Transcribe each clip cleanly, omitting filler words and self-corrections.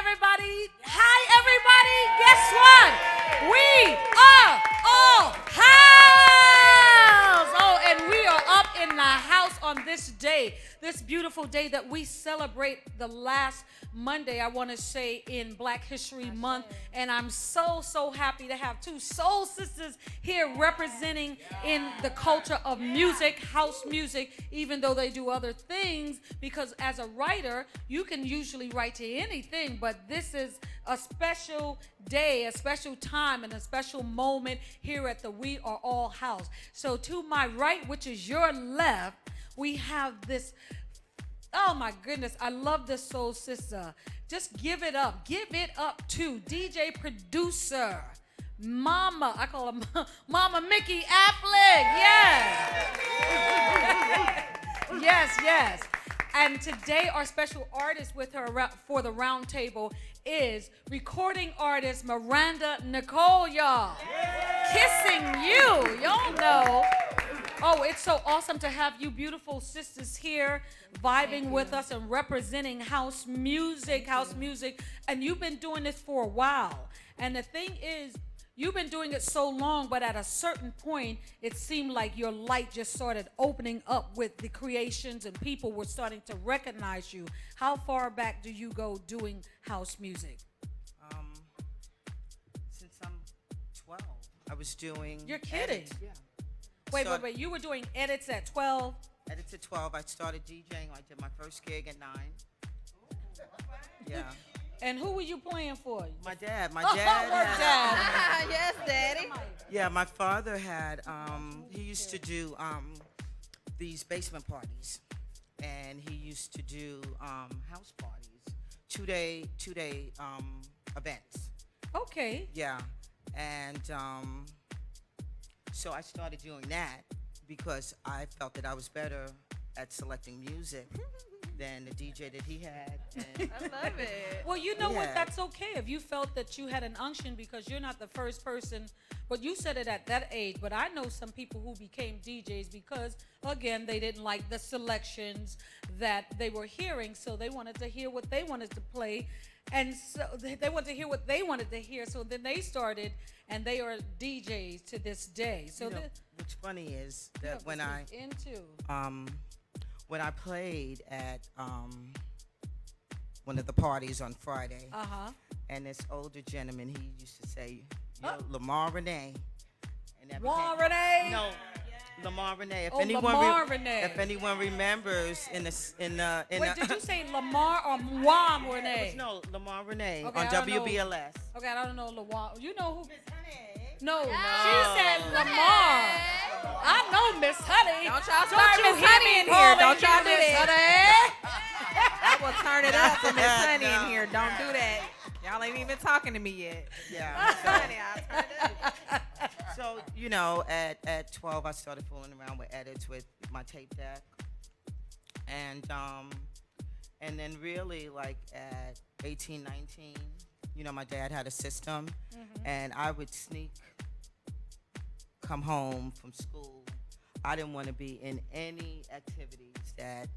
everybody. Hi, everybody. Guess what? We are all house. Oh, and we are up in the house on this day, this beautiful day that we celebrate the last Monday, I want to say, in Black History Month. And I'm so happy to have two soul sisters here representing in the culture of music, house music, even though they do other things, because as a writer, you can usually write to anything, but this is a special day, a special time, and a special moment here at the We Are All House. So to my right, which is your left, we have this. Oh my goodness, I love this soul sister. Just give it up to DJ producer, Mama. I call her Mama Mikki Afflick. Yes. yes. And today our special artist with her for the round table is recording artist Miranda, Nicole, y'all. Kissing you, y'all know. Oh, it's so awesome to have you beautiful sisters here vibing with us and representing house music. And you've been doing this for a while. And the thing is, you've been doing it so long, but at a certain point, it seemed like your light just started opening up with the creations and people were starting to recognize you. How far back do you go doing house music? Since I'm 12, I was doing. You're kidding? Edits. Yeah. Wait. You were doing edits at 12? Edits at 12. I started DJing. I did my first gig at 9. Yeah. And who were you playing for? My dad. My dad. Yes, Daddy. Yeah, my father had. He used to do these basement parties, and he used to do house parties, two-day events. Okay. Yeah, and so I started doing that because I felt that I was better at selecting music than the DJ that he had. And I love it. Well, you know what? That's okay. If you felt that you had an unction, because you're not the first person, but you said it at that age. But I know some people who became DJs because, again, they didn't like the selections that they were hearing, so they wanted to hear what they wanted to play. And so they wanted to hear what they wanted to hear. So then they started, and they are DJs to this day. So what's funny is that when I played at one of the parties on Friday, and this older gentleman, he used to say, Lamar Renee. And that Renee? No. Lamar Renee. If anyone remembers in the Wait, did you say Lamar or Moi Renee? No, Lamar Renee on WBLS. Okay, I don't know Lamar. You know who? Miss Honey. No, she said Lamar. I know Miss Honey. Don't y'all start Miss Honey in here. Don't y'all do that. I will turn it up for Miss Honey in here. Don't do that. Y'all ain't even talking to me yet. Yeah. Miss Honey, I'll turn it up. So, at 12, I started fooling around with edits with my tape deck. And then really, like, at 18, 19, my dad had a system. And I would come home from school. I didn't want to be in any activities that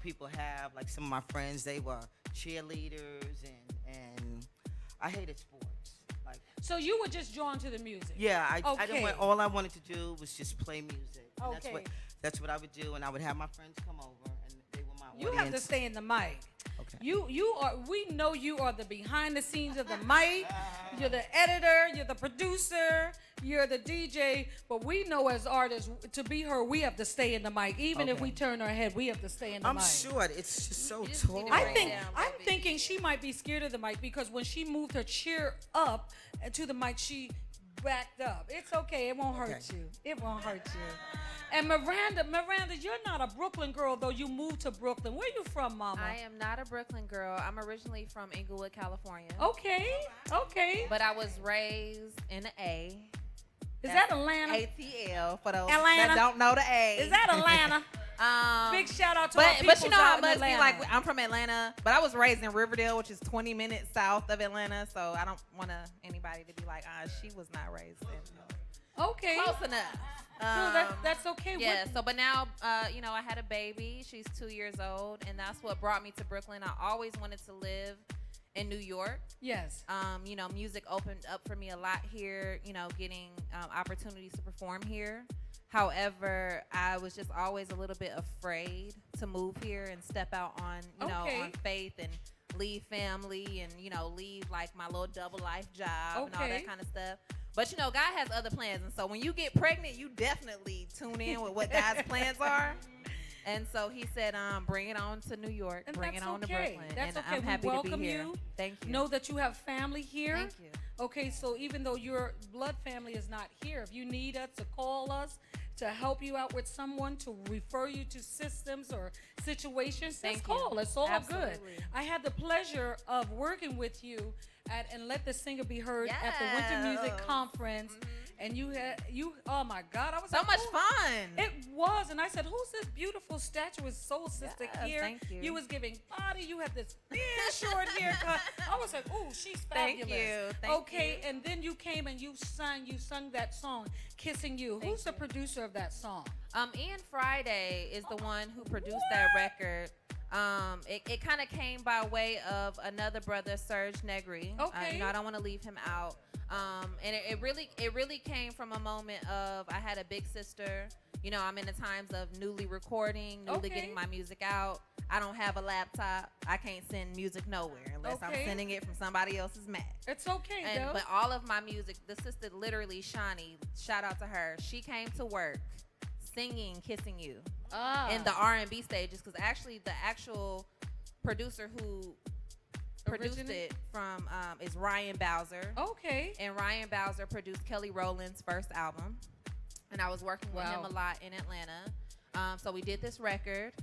people have. Like some of my friends, they were cheerleaders, and I hated sports. So you were just drawn to the music? Yeah, I didn't all I wanted to do was just play music. And okay. That's what I would do, and I would have my friends come over, and they were my audience. You have to stay in the mic. Okay. We know you are the behind the scenes of the mic. You're the editor, you're the producer, you're the DJ, but we know as artists, to be heard, we have to stay in the mic. Even if we turn our head, we have to stay in the mic. I'm short. It's just so tall. I'm thinking she might be scared of the mic because when she moved her chair up to the mic, she backed up. It's okay. It won't hurt you. It won't hurt you. And Miranda, you're not a Brooklyn girl, though. You moved to Brooklyn. Where you from, Mama? I am not a Brooklyn girl. I'm originally from Inglewood, California. Okay. But I was raised in the A. Is that Atlanta? ATL for those Atlanta. that don't know the A. Is that Atlanta? Big shout out to our people. But you know how it must be like, I'm from Atlanta, but I was raised in Riverdale, which is 20 minutes south of Atlanta, so I don't want anybody to be like, she was not raised in Okay. Close enough. No, that's okay. Yeah. But now, I had a baby. She's 2 years old, and that's what brought me to Brooklyn. I always wanted to live in New York. Yes. Music opened up for me a lot here. Getting opportunities to perform here. However, I was just always a little bit afraid to move here and step out on, on faith and leave family and, leave like my little double life job and all that kind of stuff. But, God has other plans. And so when you get pregnant, you definitely tune in with what God's plans are. And so he said, bring it on to New York, and bring it on to Brooklyn. That's and okay. I'm happy welcome to be here. You. Thank you. Know that you have family here. Thank you. Okay, so even though your blood family is not here, if you need us to call us to help you out with someone, to refer you to systems or situations, just call. It's all good. I had the pleasure of working with you and Let the Singer Be Heard at the Winter Music Conference. And you oh my God, I was so much fun. It was, and I said, "Who's this beautiful statuesque soul sister here?" Thank you. You was giving body. You had this thin, short haircut. I was like, "Oh, she's fabulous." Thank you. And then you came and you sung that song, "Kissing You." Who's the producer of that song? Ian Friday is the one who produced that record. It kind of came by way of another brother, Serge Negri. Okay. I don't want to leave him out. And it really came from a moment of I had a big sister. I'm in the times of newly recording, newly getting my music out. I don't have a laptop. I can't send music nowhere unless I'm sending it from somebody else's Mac. It's okay, though. But all of my music, the sister literally, Shawnee, shout out to her. She came to work singing "Kissing You" in the R&B stages, because actually the actual producer who produced it from is Ryan Bowser. Okay. And Ryan Bowser produced Kelly Rowland's first album, and I was working with him a lot in Atlanta. So we did this record.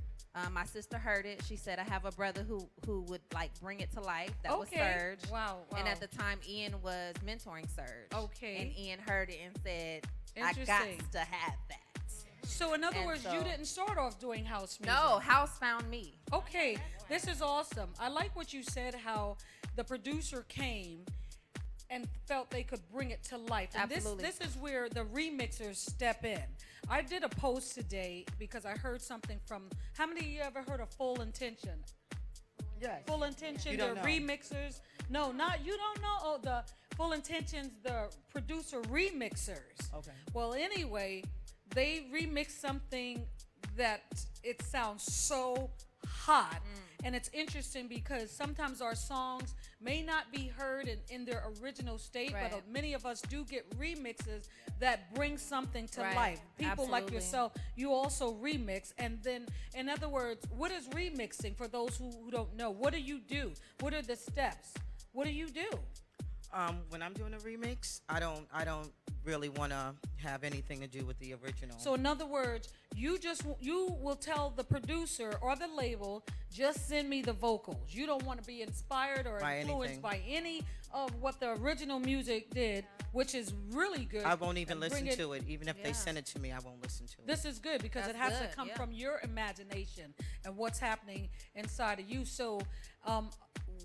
My sister heard it. She said, "I have a brother who would like bring it to life." That was Serge. Wow. And at the time, Ian was mentoring Serge. Okay. And Ian heard it and said, "I got to have that." So in other words, you didn't start off doing house music. No, house found me. Okay, this is awesome. I like what you said, how the producer came and felt they could bring it to life. And Absolutely. this is where the remixers step in. I did a post today because I heard something from, how many of you ever heard of Full Intention? Yes. Full Intention, You the don't know. remixers. No, not, you don't know. Oh, the Full Intention's the producer remixers. Okay. Well, anyway, they remixed something that it sounds so hot. And it's interesting because sometimes our songs may not be heard in their original state, but many of us do get remixes that bring something to life. People like yourself, you also remix. And then, in other words, what is remixing for those who don't know? What do you do? What are the steps? What do you do? When I'm doing a remix, I don't really want to have anything to do with the original. So in other words, you will tell the producer or the label, just send me the vocals. You don't want to be inspired or influenced by any of what the original music did, which is really good. I won't even listen to it. Even if they send it to me, I won't listen to it. This is good because it has to come from your imagination and what's happening inside of you. So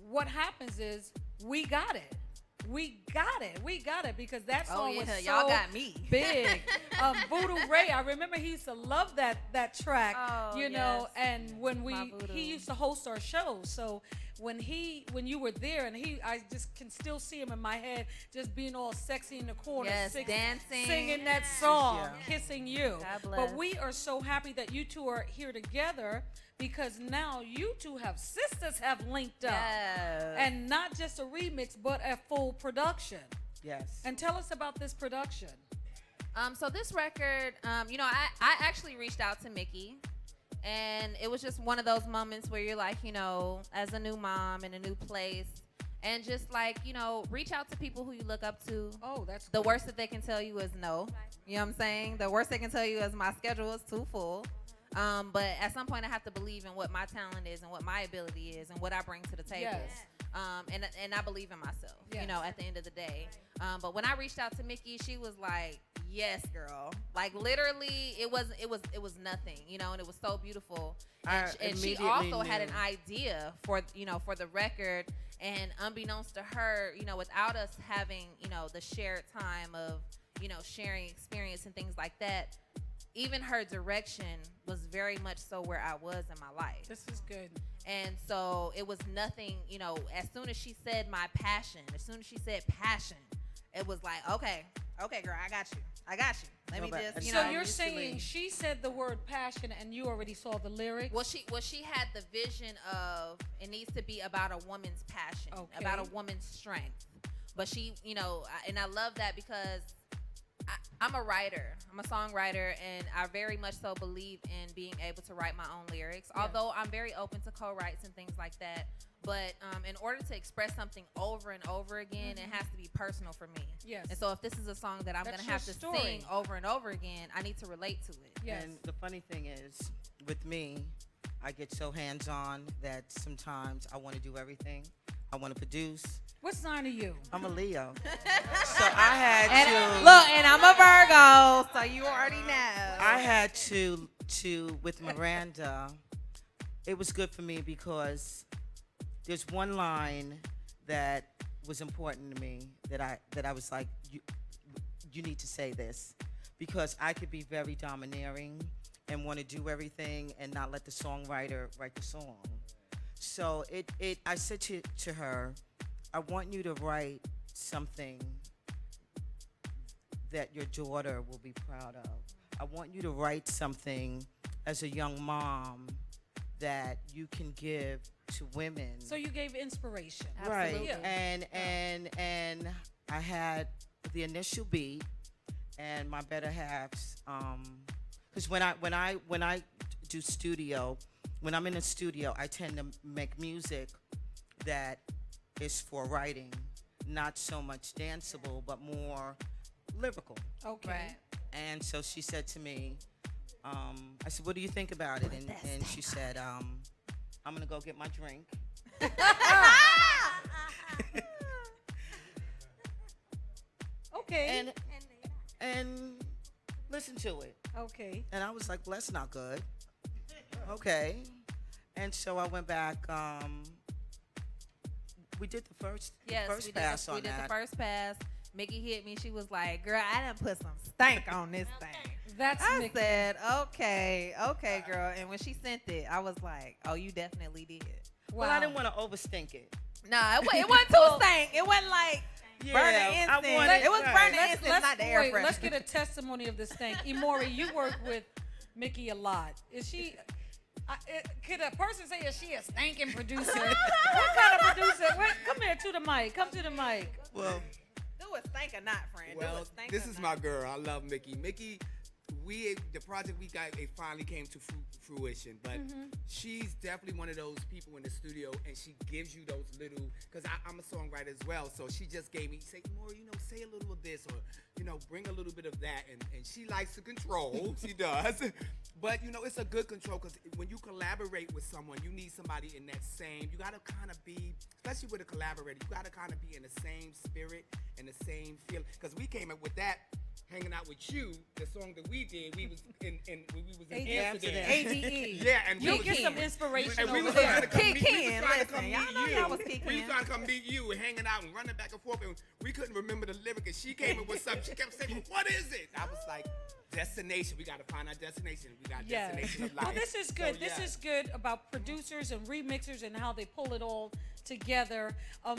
what happens is we got it. We got it because that song was so y'all got me. big. Voodoo Ray, I remember he used to love that track, know. And when he used to host our shows, so when you were there, and I just can still see him in my head, just being all sexy in the corner, dancing, singing that song, Kissing You. God bless. But we are so happy that you two are here together, because now you two sisters have linked up. And not just a remix, but a full production. Yes. And tell us about this production. So this record, I actually reached out to Mikki, and it was just one of those moments where you're like, as a new mom in a new place, and just like, reach out to people who you look up to. Oh, that's the worst that they can tell you is no. You know what I'm saying? The worst they can tell you is my schedule is too full. But at some point I have to believe in what my talent is and what my ability is and what I bring to the table. Yes. And I believe in myself, at the end of the day. But when I reached out to Mikki, she was like, "Yes, girl." Like literally it was nothing, and it was so beautiful. And she also had an idea for the record, and unbeknownst to her, without us having, the shared time of sharing experience and things like that. Even her direction was very much so where I was in my life. This is good. And so it was nothing, as soon as she said my passion, as soon as she said passion, it was like, okay, girl, I got you. Let me just, So you're saying she said the word passion and you already saw the lyrics? Well, she had the vision of it needs to be about a woman's passion, about a woman's strength. But she, and I love that because I'm a writer. I'm a songwriter, and I very much so believe in being able to write my own lyrics. Yes. Although I'm very open to co-writes and things like that. But in order to express something over and over again, it has to be personal for me. Yes. And so if this is a song that I'm going to have to sing over and over again, I need to relate to it. Yes. And the funny thing is, with me, I get so hands-on that sometimes I want to do everything. I want to produce. What sign are you? I'm a Leo. So I had to... Look, and I'm a Virgo, so you already know. I had to with Miranda, it was good for me because there's one line that was important to me that I was like, you need to say this, because I could be very domineering and want to do everything and not let the songwriter write the song. So I said to her, I want you to write something that your daughter will be proud of. I want you to write something as a young mom that you can give to women. So you gave inspiration. Right. Yeah. And I had the initial beat and my better halves, because when I do studio, when I'm in the studio, I tend to make music that is for writing, not so much danceable, but more lyrical. Okay. Right. And so she said to me, I said, what do you think about it? And she said, I'm going to go get my drink. Okay. And listen to it. Okay. And I was like, well, that's not good. Okay. And so I went back. We did the first pass on that. We did the first pass. Mikki hit me. She was like, girl, I done put some stank on this thing. I Mikki. Said, okay, girl. And when she sent it, I was like, oh, you definitely did. Wow. Well, I didn't want to overstink it. Nah, it wasn't too stank. It wasn't like burning incense. It was burning incense, not the air freshener. Let's get a testimony of this stank. Imori, you work with Mikki a lot. Is she... could a person say, is she a stinking producer? What kind of producer? Wait, come here to the mic. Come to the mic. Well, do it stink or not, friend. Well, this is my girl. I love Mikki. Mikki, the project we got, it finally came to fruition. But she's definitely one of those people in the studio, and she gives you those little, because I'm a songwriter as well, so she just gave me, say more, say a little of this, or, bring a little bit of that, and she likes to control. She does. But, it's a good control, because when you collaborate with someone, you need somebody in that same, you got to kind of be, especially with a collaborator, you got to kind of be in the same spirit and the same feel, because we came up with that, hanging out with you, the song that we did, we was in Amsterdam. ADE. Yeah, and you'll get some inspiration and we over was there. trying to come meet you. We was trying to come meet you and hanging out and running back and forth, and we couldn't remember the lyric, and she came up with something. She kept saying, what is it? I was like, destination. We got to find our destination. We got destination of life. Well, this is good. So, this is good about producers and remixers and how they pull it all together.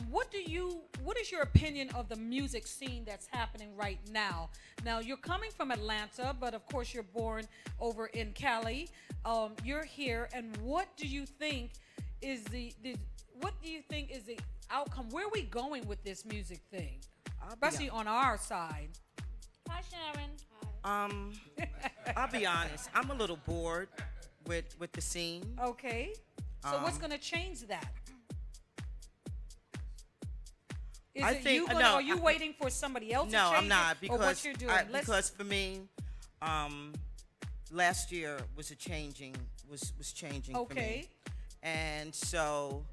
What is your opinion of the music scene that's happening right now? Now, you're coming from Atlanta, but of course you're born over in Cali. You're here, and what do you think is the outcome? Where are we going with this music thing? Especially on our side. Hi, Sharon. I'll be honest. I'm a little bored with the scene. Okay. So what's going to change that? Are you waiting for somebody else to change it? No, I'm not, because or what you're doing? Because for me, last year was changing for me. And so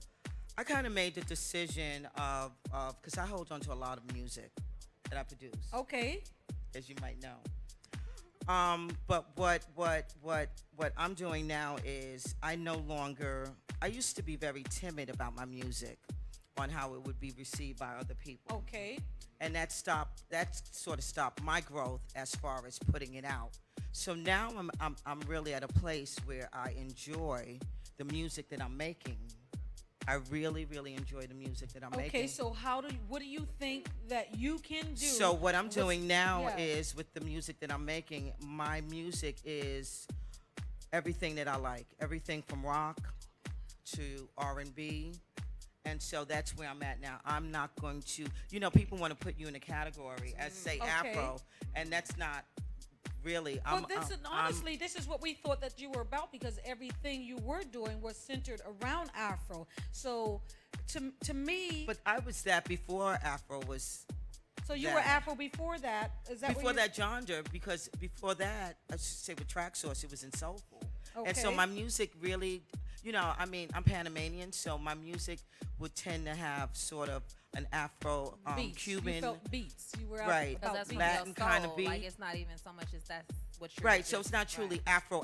I kind of made the decision of because I hold on to a lot of music that I produce. Okay. As you might know. But what I'm doing now is I used to be very timid about my music. on how it would be received by other people. Okay. And that sort of stopped my growth as far as putting it out. So now I'm really at a place where I enjoy the music that I'm making. I really, really enjoy the music that I'm making. Okay, so what do you think that you can do? So what I'm doing now is, with the music that I'm making, my music is everything that I like. Everything from rock to R&B. And so that's where I'm at now. I'm not going to, people want to put you in a category as, say, Afro, and that's not really. Honestly, this is what we thought that you were about, because everything you were doing was centered around Afro. So to me. But I was that before Afro was. So you were Afro before that? Is that before that genre? Because before that, I should say with Track Source, it was in soulful. Okay. And so my music really, I'm Panamanian, so my music would tend to have sort of an Afro, beats. Cuban. You felt beats. You were right. That's Latin kind of beat. Like, it's not even so much as that's what you're. Right. So it's not truly Afro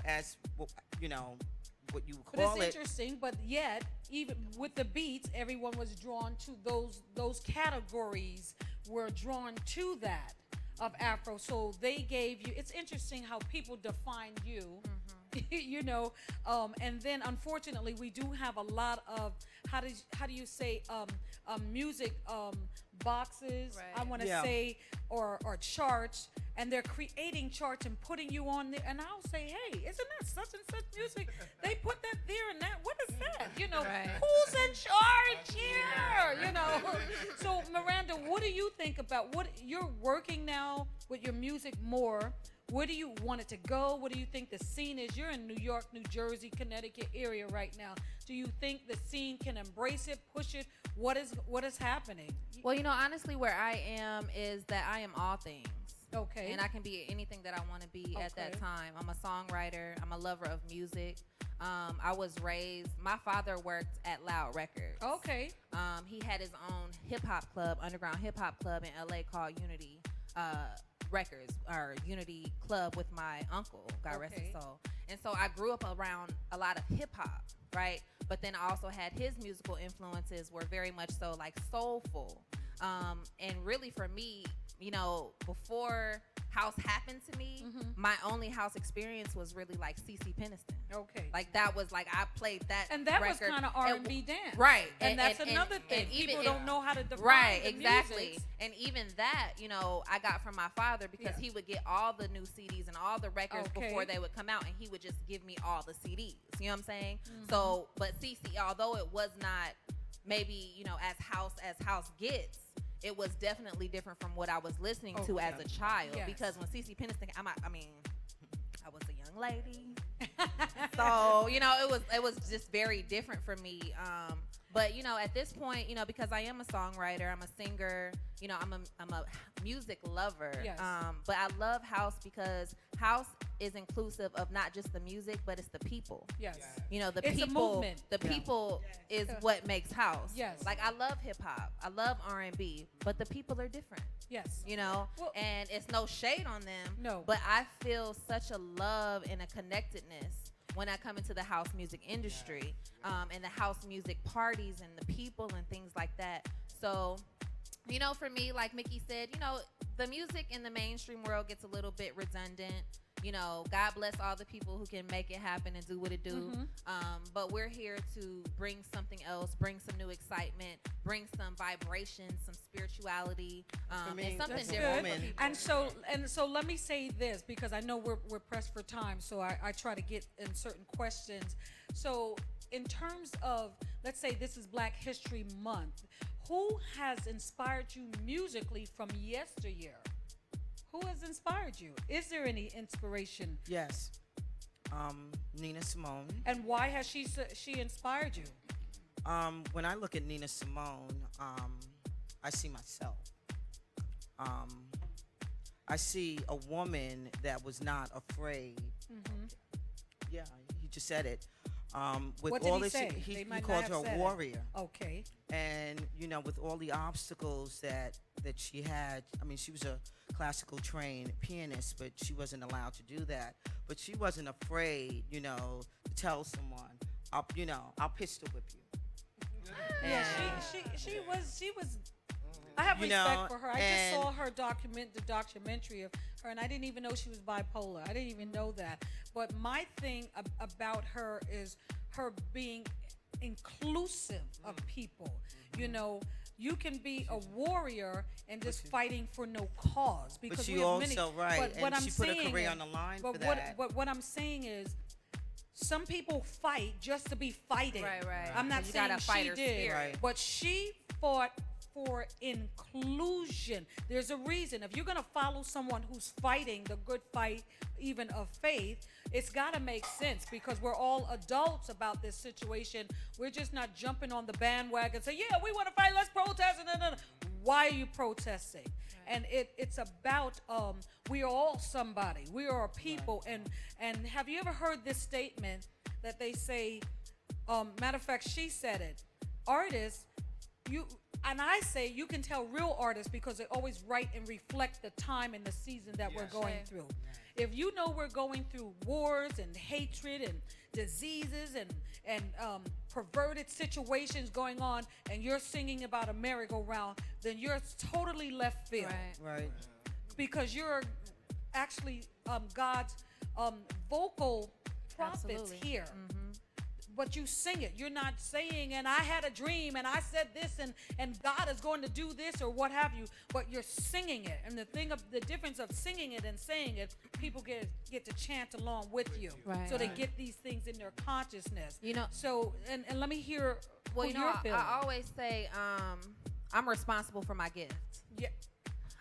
as what you would call it. But it's interesting. But yet, even with the beats, everyone was drawn to those categories. Were drawn to that of Afro. So they gave you. It's interesting how people define you. And then unfortunately we do have a lot of how do you say music boxes, right. I want to say, or charts, and they're creating charts and putting you on there, and I'll say, hey, isn't that such and such music? They put that there and that. What is that? Right. Who's in charge here? So Miranda, what do you think about what you're working now with your music more? Where do you want it to go? What do you think the scene is? You're in New York, New Jersey, Connecticut area right now. Do you think the scene can embrace it, push it? What is happening? Well, honestly, where I am is that I am all things. Okay. And I can be anything that I want to be at that time. I'm a songwriter. I'm a lover of music. I was raised, my father worked at Loud Records. Okay. He had his own hip-hop club, underground hip-hop club in L.A. called Unity Records, or Unity Club, with my uncle, God rest his soul. And so I grew up around a lot of hip-hop, right? But then I also had his musical influences were very much so like soulful. And really for me, before house happened to me, my only house experience was really like CeCe Peniston. Okay. Like that was like, I played that. And that record. was kind of R&B dance. Right. And that's another thing. People don't know how to define right, the exactly. musics. And even that, I got from my father, because he would get all the new CDs and all the records before they would come out, and he would just give me all the CDs. You know what I'm saying? So, but CeCe, although it was not maybe, as house gets, it was definitely different from what I was listening to as a child. Yes. Because when CeCe Peniston, I was a young lady. So, it was just very different for me. But at this point, because I am a songwriter, I'm a singer, I'm a music lover. Yes. But I love house because house is inclusive of not just the music, but it's the people. Yes. The It's a people. movement. The people is what makes house. Yes. Like, I love hip hop, I love R&B, but the people are different. Yes. Well, and it's no shade on them. No. But I feel such a love and a connectedness when I come into the house music industry, and the house music parties and the people and things like that. So, for me, like Mikki said, the music in the mainstream world gets a little bit redundant. God bless all the people who can make it happen and do what it do. But we're here to bring something else, bring some new excitement, bring some vibration, some spirituality, and something that's different. good. And so let me say this, because I know we're pressed for time, so I try to get in certain questions. So in terms of, let's say this is Black History Month, who has inspired you musically from yesteryear? Who has inspired you? Is there any inspiration? Yes. Nina Simone. And why has she inspired you? When I look at Nina Simone, I see myself. I see a woman that was not afraid. Yeah, he just said it. With What did all he this, say? he They might not called have her said a it. warrior. Okay. And with all the obstacles that she had, she was a classical trained pianist, but she wasn't allowed to do that. But she wasn't afraid, to tell someone, I'll pistol whip you. Yeah, she was. I have You respect know, for her. I just and- saw her the documentary of her, and I didn't even know she was bipolar. I didn't even know that. But my thing about her is her being inclusive of people. You know, you can be a warrior and just fighting for no cause because But we you have also many. right, But what and I'm she put her saying career is- on the line but for what, that. But what I'm saying is, some people fight just to be fighting. Right. I'm not You saying got a she fighter did, spirit. Right. but she fought for inclusion. There's a reason. If you're going to follow someone who's fighting the good fight, even of faith, it's got to make sense because we're all adults about this situation. We're just not jumping on the bandwagon and say, yeah, we want to fight, let's protest. Why are you protesting? And it's about we are all somebody. We are a people. And have you ever heard this statement that they say, matter of fact, she said it, artists, and I say you can tell real artists because they always write and reflect the time and the season that we're going through. If you know we're going through wars and hatred and diseases and perverted situations going on, and you're singing about a merry-go-round, then you're totally left field. Right. Because you're actually God's vocal prophets Absolutely. here. But you sing it. You're not saying, and I had a dream, and I said this, and God is going to do this, or what have you. But you're singing it. And the difference of singing it and saying it, people get to chant along with you. Right. So they get these things in their consciousness. You know. So, and let me hear Well, who you know, you're feeling. I always say I'm responsible for my gift. Yeah.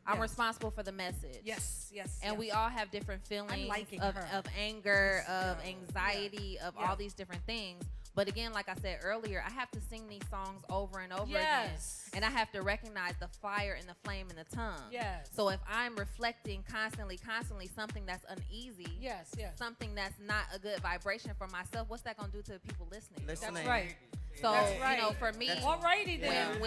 I'm Yes. responsible for the message. Yes. And yes. we all have different feelings liking of her. anger, of Yeah. anxiety, of Yeah. all these different things. But again, like I said earlier, I have to sing these songs over and over Yes. again. And I have to recognize the fire and the flame in the tongue. Yes. So if I'm reflecting constantly something that's uneasy, Yes. something that's not a good vibration for myself, what's that going to do to the people listening? Listening. That's right. So, That's right. you know, for me, Alrighty then.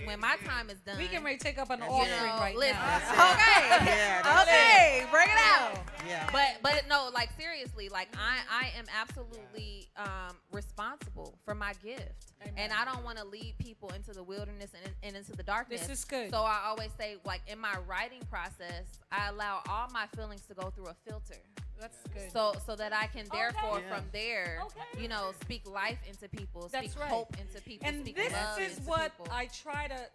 when my time is done, We can ready to take up an That's offering it. right listen, now. That's it. okay, Yeah, that's okay, bring it out. Yeah. But no, like seriously, like I am absolutely responsible for my gift, Amen. and I don't want to lead people into the wilderness and into the darkness. This is good. So I always say, like in my writing process, I allow all my feelings to go through a filter. That's good. So that I can therefore Yeah. from there, Okay. you know, speak life into people, That's speak right. hope into people, And speak this love is into what people. I try to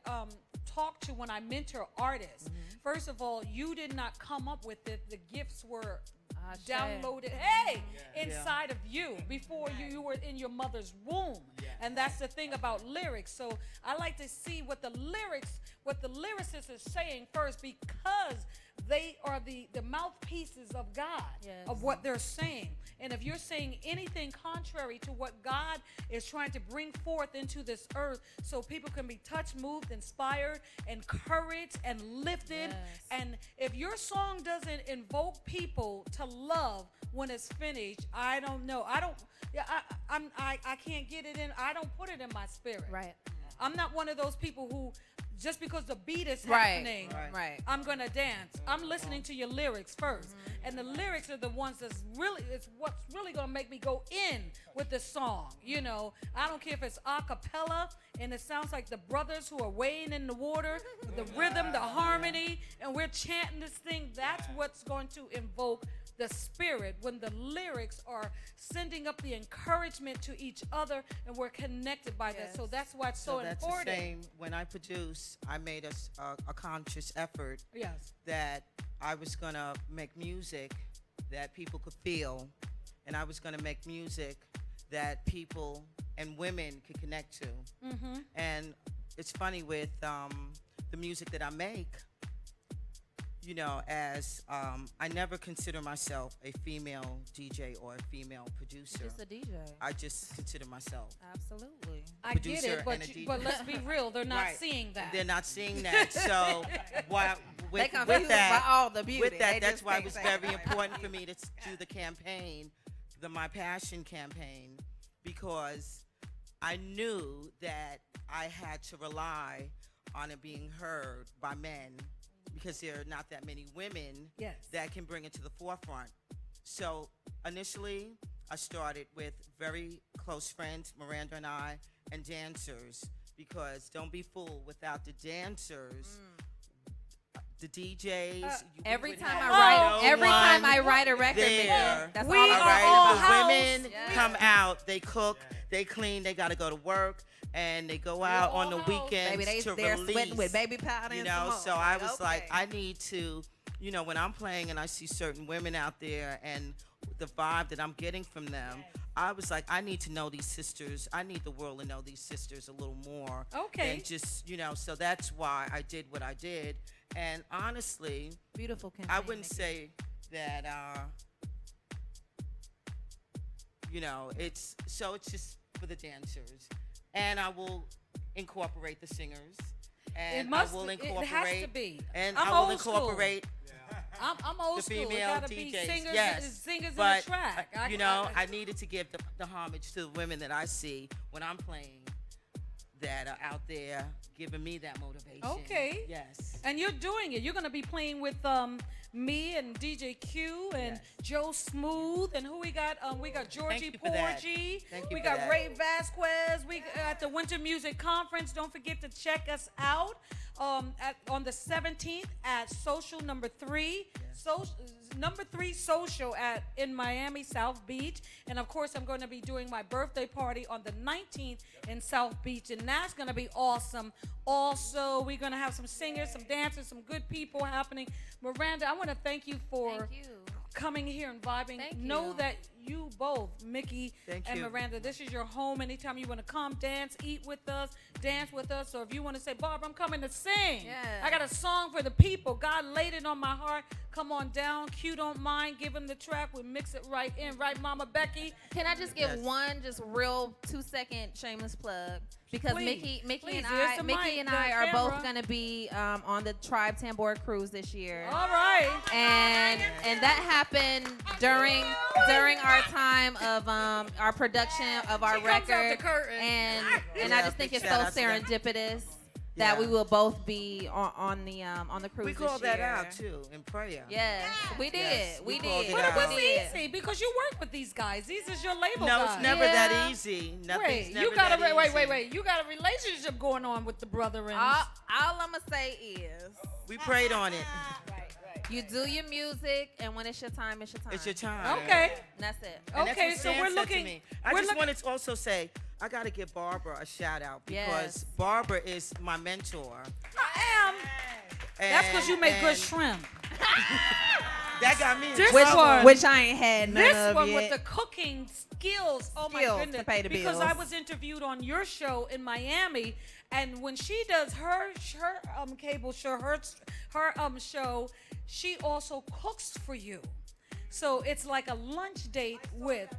talk to when I mentor artists. First of all, you did not come up with it. The gifts were Ashe. downloaded inside of you before you were in your mother's womb. And that's the thing about lyrics. So I like to see what the lyricist is saying first, because they are the mouthpieces of God, Yes. of what they're saying. And if you're saying anything contrary to what God is trying to bring forth into this earth so people can be touched, moved, inspired, encouraged, and lifted. Yes. And if your song doesn't invoke people to love when it's finished, I don't know. I can't get it in. I don't put it in my spirit. Right. I'm not one of those people who, just because the beat is Right. happening, Right. I'm gonna dance. I'm listening to your lyrics first, and the lyrics are the ones it's what's really gonna make me go in with the song. You know, I don't care if it's a cappella and it sounds like the brothers who are weighing in the water, the rhythm, the harmony, and we're chanting this thing. That's what's going to invoke the spirit when the lyrics are sending up the encouragement to each other, and we're connected by that. Yes. So that's why it's so that's important. the same. When I produce, I made a conscious effort Yes. that I was going to make music that people could feel, and I was going to make music that people and women could connect to. Mm-hmm. And it's funny with the music that I make, you know, as I never consider myself a female DJ or a female producer. Just a DJ. I just consider myself. Absolutely. I get Producer it, and a but DJ. but let's be real, they're not Right. seeing that. They're not seeing that. So while, They with confused that, by all the beauty. with They that, that's just why it can't was say very it. important for me to do the campaign, the My Passion campaign, because I knew that I had to rely on it being heard by men, because there are not that many women Yes. that can bring it to the forefront. So initially, I started with very close friends, Miranda and I, and dancers, because don't be fooled, without the dancers, the DJs. Every would time have I no write a one record, Mikki, there. that's We all are I'm all The house. women Yes. come out, they cook, they clean, they got to go to work, and they go out on the all house. weekends Baby, to they're release. sweating with baby powder You and know, some so more. I was like, okay. I need to, you know, when I'm playing and I see certain women out there and the vibe that I'm getting from them, I was like, I need to know these sisters. I need the world to know these sisters a little more. Okay. And just, you know, so that's why I did what I did. And honestly, Beautiful campaign. I wouldn't Mikki. say that, you know, it's just for the dancers. And I will incorporate the singers. And It must. I will It incorporate. has to be. And I'm I will old school. incorporate I'm old the school. It female gotta DJs. be singers, yes, singers in but the track. you know, I needed to give the homage to the women that I see when I'm playing, that are out there giving me that motivation. Okay. Yes. And you're doing it. You're going to be playing with me and DJ Q and Yes. Joe Smooth. And who we got? We got Georgie you for that. Porgy. Thank you We for got that. Ray Vasquez. We at the Winter Music Conference. Don't forget to check us out on the 17th at Social Number 3. Number 3 Social in Miami, South Beach. And of course, I'm going to be doing my birthday party on the 19th in South Beach. And that's going to be awesome. Also, we're going to have some singers, some dancers, some good people happening. Miranda, I want to thank you for Thank you. coming here and vibing. Thank Know you. that you both, Mikki Thank and you. Miranda, this is your home. Anytime you want to come, dance, eat with us, dance with us. So if you want to say, Barbara, I'm coming to sing. Yeah. I got a song for the people. God laid it on my heart. Come on down. Q don't mind. Give him the track. We mix it right in. Right, Mama Becky? Can I just give Yes. one just real 2-second shameless plug? Because Please. Mikki Please, and here's the mic, I the are both camera. going to be on the Tribe Tambora cruise this year. All right. And that happened during our time of our production of our She comes out record, the curtain. and I Yeah, just think big it's so shout out to them. serendipitous that Yeah. we will both be on the cruise. We this called that year. out too in prayer. Yes, we did. Yes, we we called did. it But it out. was We did. easy because you work with these guys. These is your label No, guys. it's never Yeah. that easy. Nothing's Wait, never you got that easy. wait. You got a relationship going on with the brother and All I'm gonna say is, We prayed on it. you do your music, and when it's your time, it's your time. It's your time. okay. And that's it. And that's Okay, what so Sam we're said to looking- me. I we're just looking- wanted to also say, I got to give Barbara a shout out because Yes. Barbara is my mentor. I am. That's because you make good and shrimp. That got me in This trouble. one- Which I ain't had none This of one yet. with the cooking skills. Oh my Skills goodness! to pay the because bills. I was interviewed on your show in Miami, and when she does her cable show, her show, she also cooks for you. So it's like a lunch date with.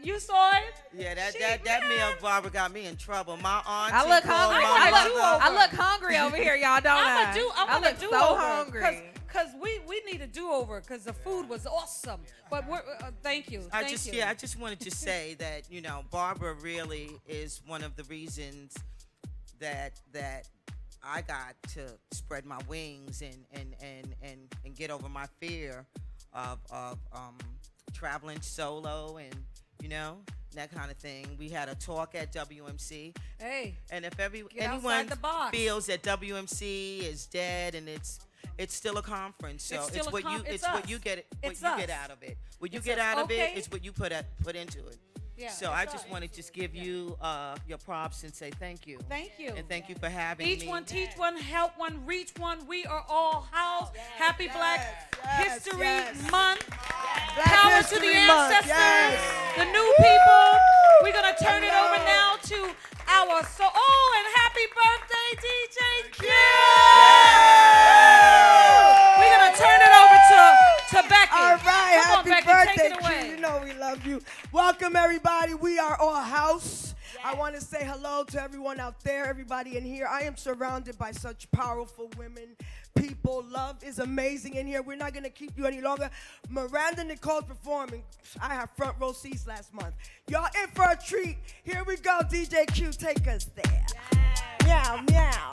You saw it? Yeah, that man. meal, Barbara, got me in trouble. My auntie I look called hungry. my I wanna mother. do over. I look hungry over here, y'all. Don't I? I want look to do so over hungry. because we need a do over because the food was awesome. But we're, thank you, I thank just you. I just wanted to say that, you know, Barbara really is one of the reasons that I got to spread my wings and get over my fear of traveling solo and, you know, that kind of thing. We had a talk at WMC, Hey, and if Get outside anyone the box. feels that WMC is dead and it's still a conference, so It's still a what you it's what us. you get It's what you us. get out of it. What you It's get us. out of Okay. it is what you put into it. yeah. So I just want to just give you your props and say thank you. Thank you. And thank you for having Each me. one, teach one, help one, reach one. We are all house. Happy Black History Month. Power to the ancestors, the new people. We're going to turn it over now to our and happy birthday, DJ Q. We're going to turn it over to Becky. All right, Come on, happy Becky, birthday, take it Q. away. You know we love you. Welcome, everybody. We are all house. I want to say hello to everyone out there, everybody in here. I am surrounded by such powerful women, people. Love is amazing in here. We're not going to keep you any longer. Miranda, Nicole's performing. I have front row seats last month. Y'all in for a treat. Here we go, DJ Q. Take us there. Meow, meow.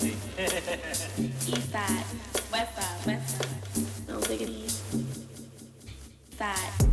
East side, west side, west side. No diggity. Side.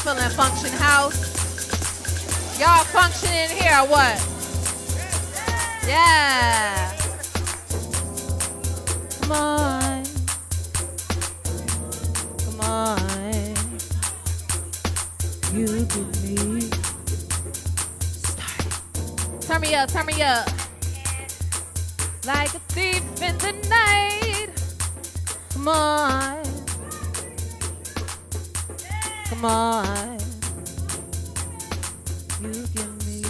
feeling Function House? Y'all functioning here or what? Yeah. Come on. Come on. You give me. Turn me up, turn me up. Like a thief in the night. Come on. Come on. You give me.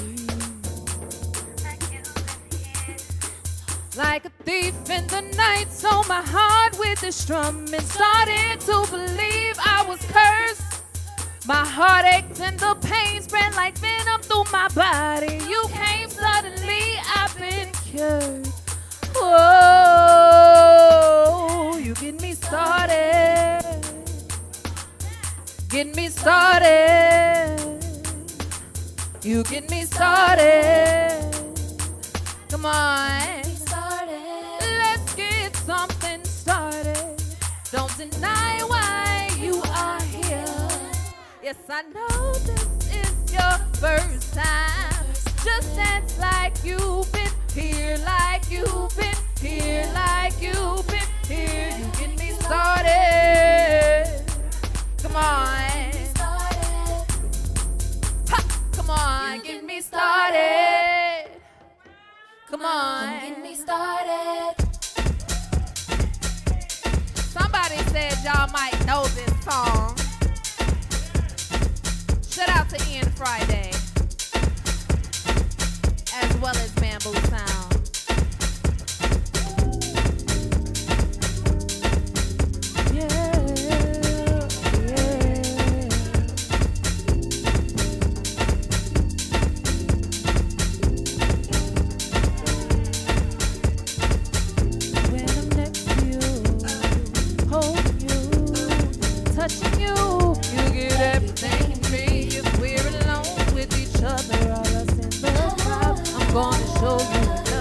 Like a thief in the night, so my heart with the strum and started to believe I was cursed. My heart ached and the pain spread like venom through my body. You came suddenly, I've been cured. Whoa, you get me started. Get me started. You get me started. Come on. Let's get something started. Don't deny why you are here. Yes, I know this is your first time. Just dance like you've been here, like you've been here, like you've been here. You get me started. Come on. Ha, come on, get me started. Come on, get me started. Somebody said y'all might know this song. Shout out to Ian Friday, as well as Bamboo Sound. Yeah, yeah. When I'm next to you, holding you, touching you, you get everything in me. If we're alone with each other, all us in the crowd, I'm gonna show you love.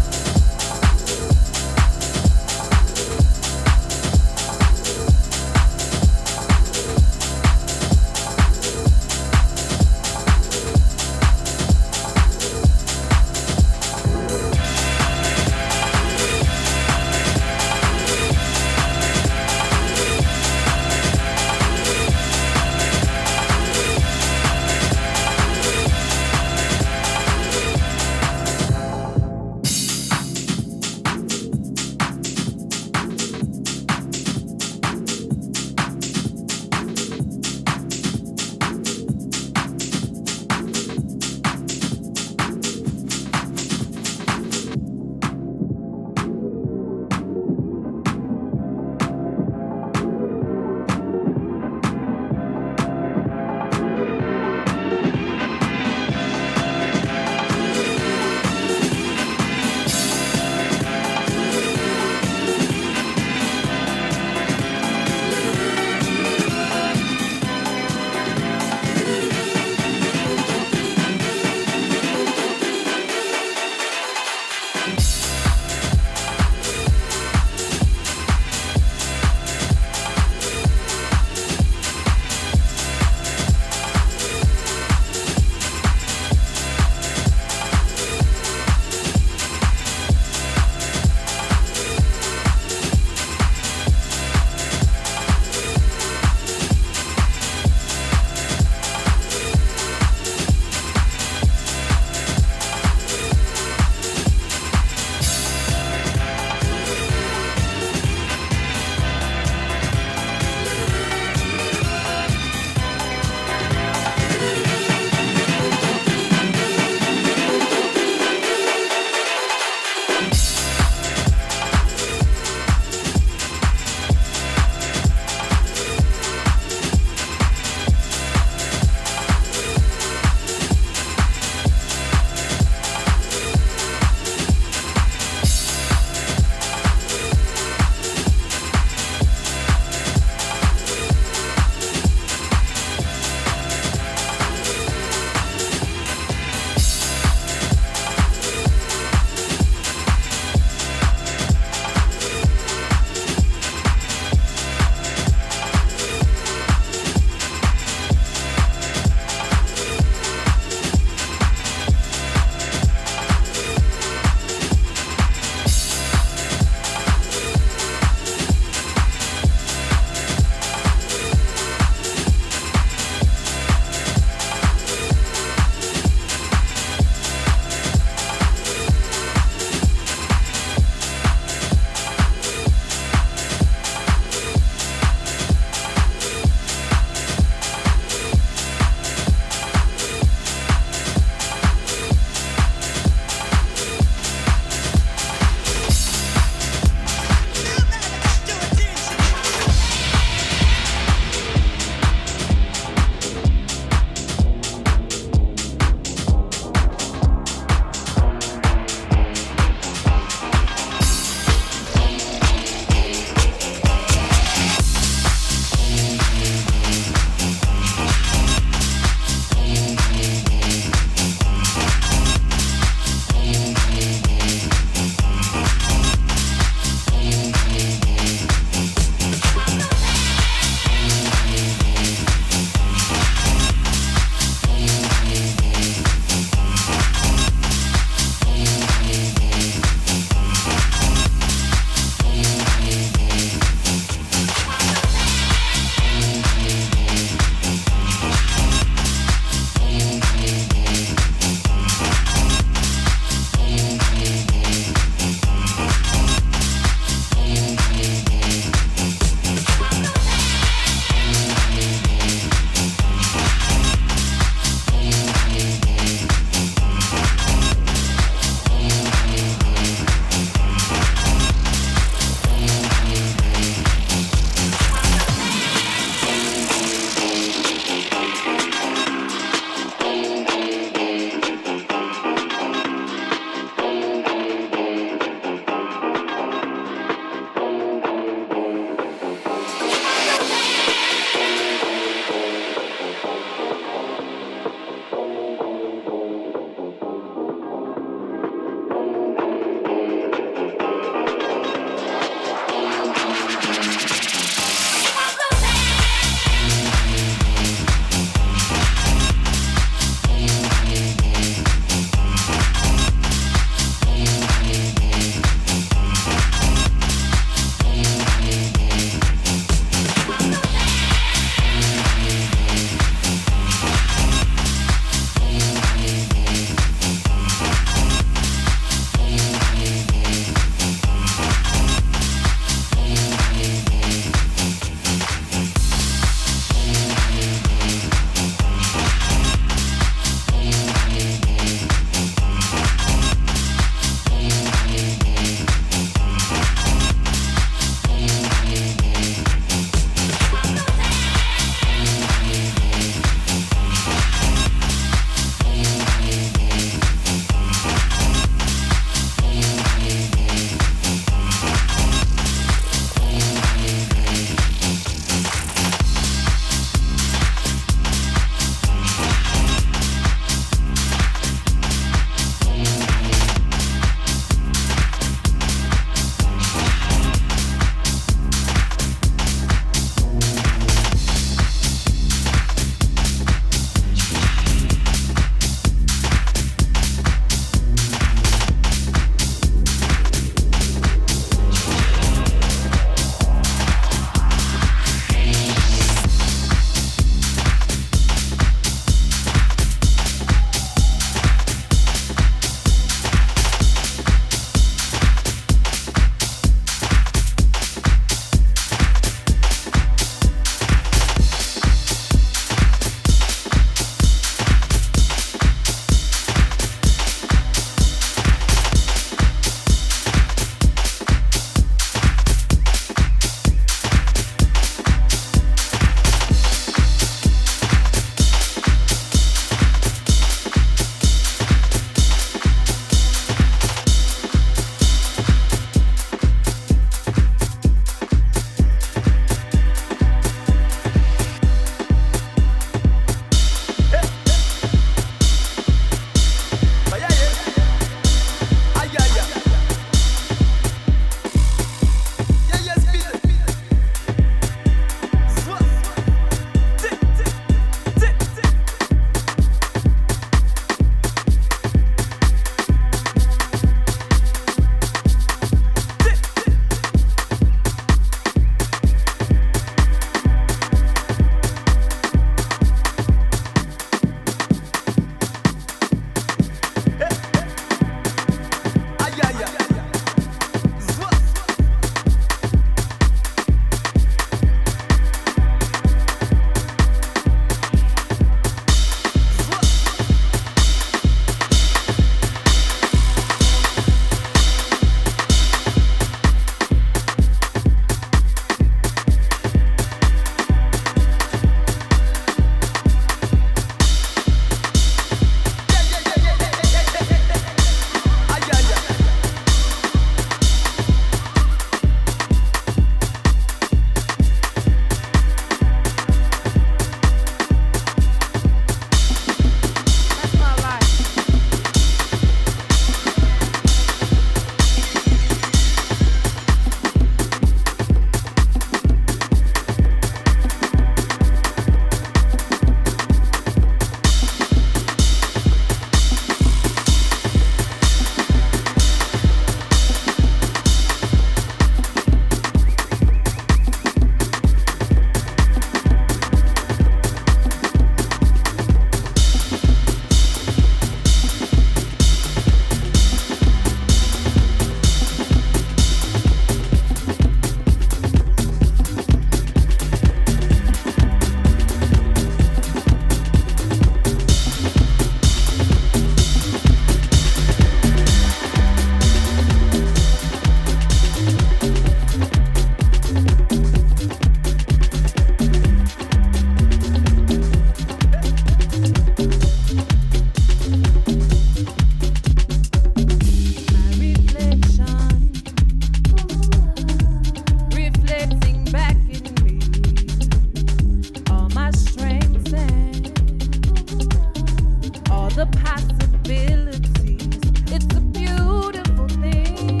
the possibilities. It's a beautiful thing.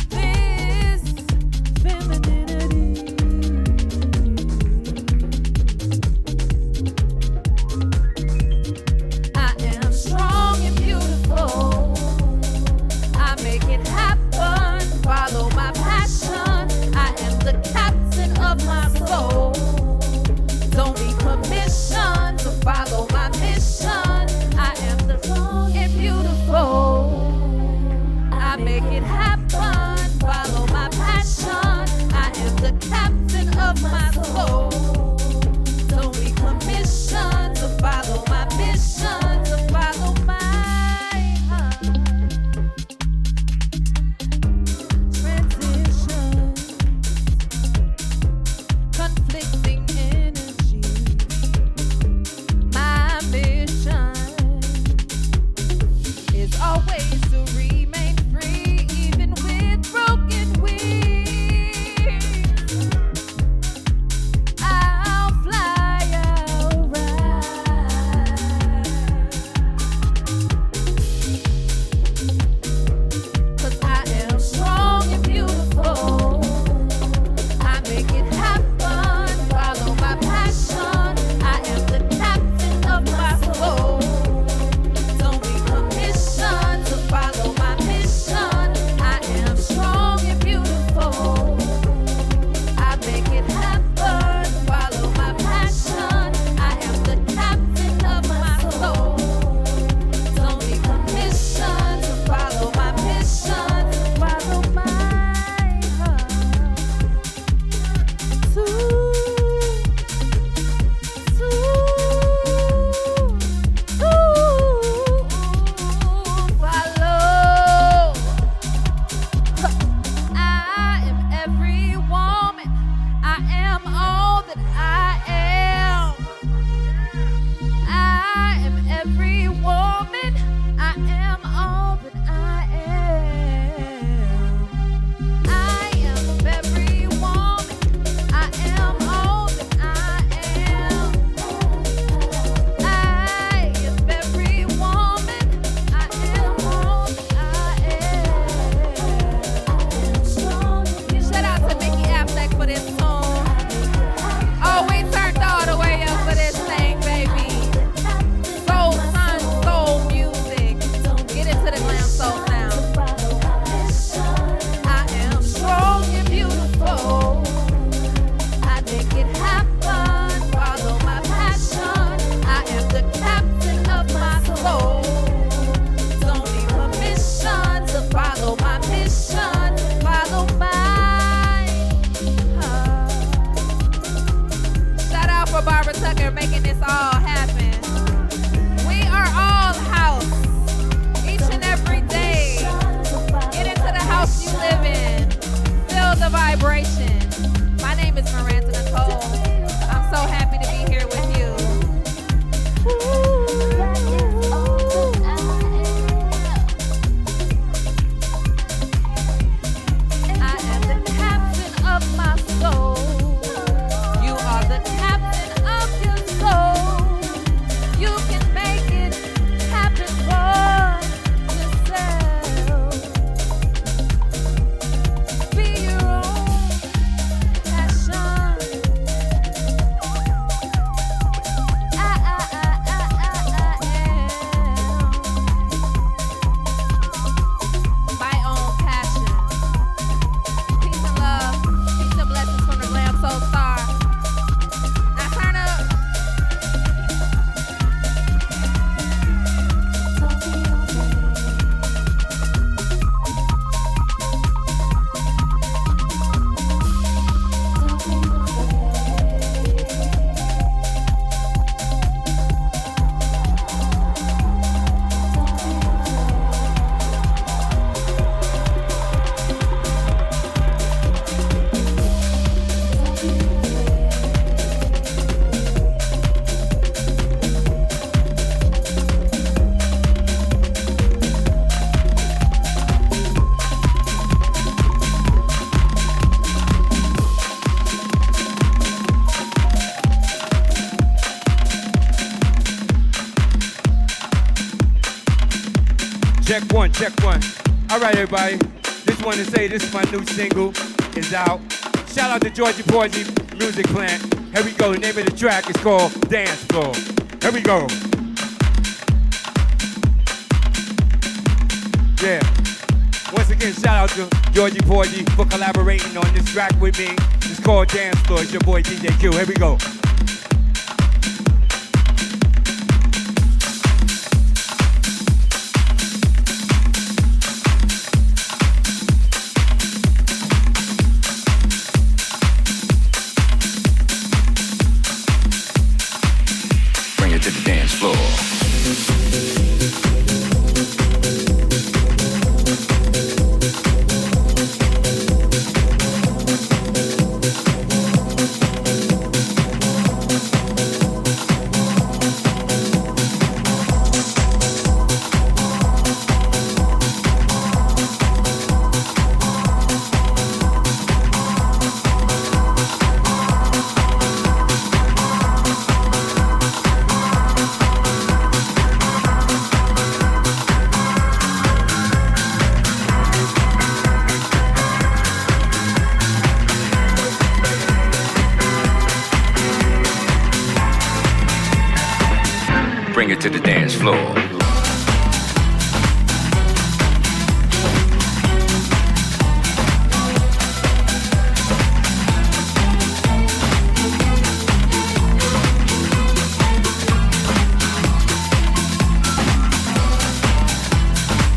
This femininity. I am strong and beautiful. I make it happen. Follow my passion. I am the captain of my soul. Don't need permission to follow my mission. I am the strong and beautiful. I make it happen. Follow my passion. I am the captain of my soul. Don't need permission to follow my mission. To follow my transitions, conflicting energy. My mission is always to remain free, even with broken wings. I'll fly around. 'Cause I am strong and beautiful. I make it happen. Follow my passion. I am the captain of my soul. Don't need permission to follow my mission. I am strong and beautiful. I make it happen. Follow my passion. I am the captain of my soul. Don't need permission to follow my mission. To follow my heart. To follow. I am every woman. I am all that I am. I am every woman. I am all that I am. I am every woman. I am all that I am. I am every woman. I am all that I am. Shout out to Mikki Afflick for this song. Oh, we turned all the way up for this thing, baby. Soul sun, soul music. Get into the glam soul sound. I am strong and beautiful. I make it happen. Follow my passion. I am the captain of my soul. Don't need permission to follow my mission. Follow my heart. Shout out for Barbara Tucker making this all happen. We are all house each and every day. Get into the house you live in. Feel the vibration. My name is Miranda Nicole. I'm so happy to be here with you. I am the captain of my soul. You are the captain of your soul. Check one, check one. All right, everybody. Just want to say this is my new single. Is out. Shout out to Georgie Porgy Music Plant. Here we go. The name of the track is called Dance Floor. Here we go. Yeah. Once again, shout out to Georgie Porgy for collaborating on this track with me. It's called Dance Floor. It's your boy DJ Q. Here we go. Bring it to the dance floor. Bring it to the dance floor.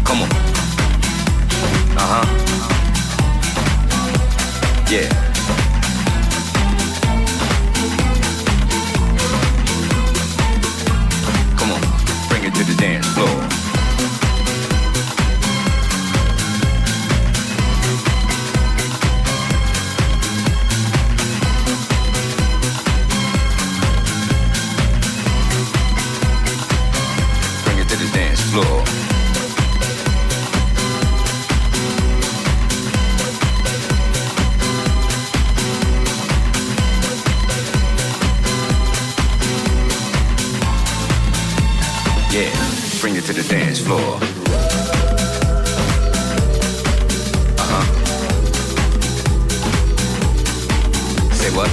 Come on. Uh-huh. Yeah. Come on, bring it to the dance floor. Bring it to the dance floor. Yeah, bring it to the dance floor. Uh-huh. Say what?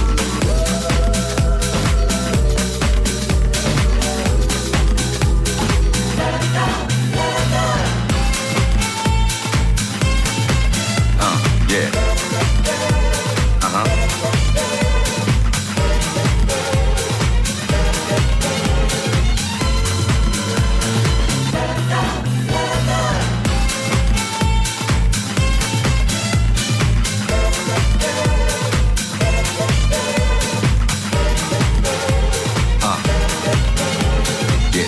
Yeah.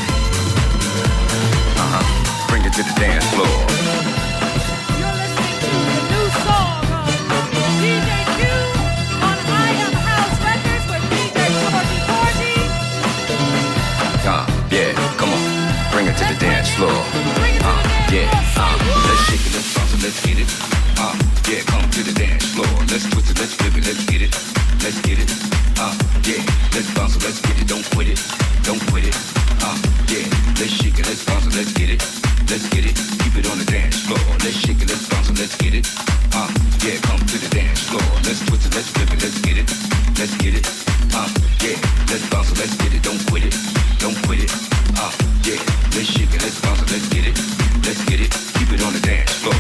Uh-huh. Bring it to the dance floor. You're listening to the new song of DJ Q on I Am House Records with DJ Georgie Porgy. Yeah, come on. Bring it to the dance floor. Bring it to the dance Yeah, floor. let's shake it, let's bounce it, let's get it. Yeah, come to the dance floor. Let's twist it, let's flip it, let's get it. Let's get it. Yeah, let's bounce it, let's get it. Don't quit it, don't quit it. Yeah, let's shake it, let's bounce it, let's get it. Let's get it, keep it on the dance floor. Let's shake it, let's bounce it, let's get it. Yeah, come to the dance floor. Let's twist it, let's flip it, let's get it. Let's get it. Yeah, let's bounce it, let's get it. Don't quit it, don't quit it. Yeah, let's shake it, let's bounce it, let's get it. Let's get it, keep it on the dance floor.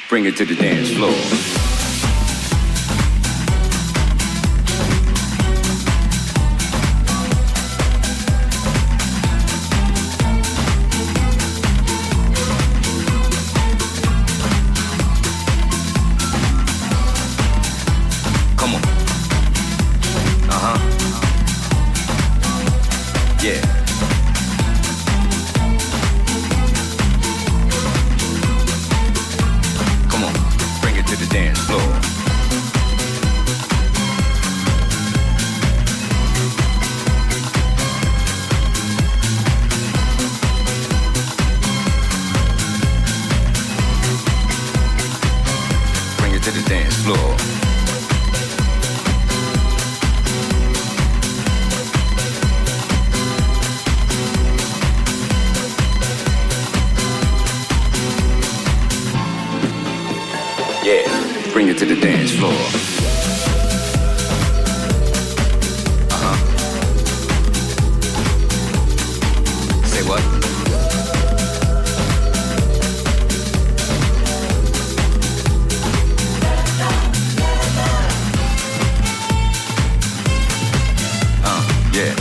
Bring it to the dance floor. Come on. Uh-huh. Yeah. dance floor. Yeah, bring it to the dance floor. Say what? Yeah.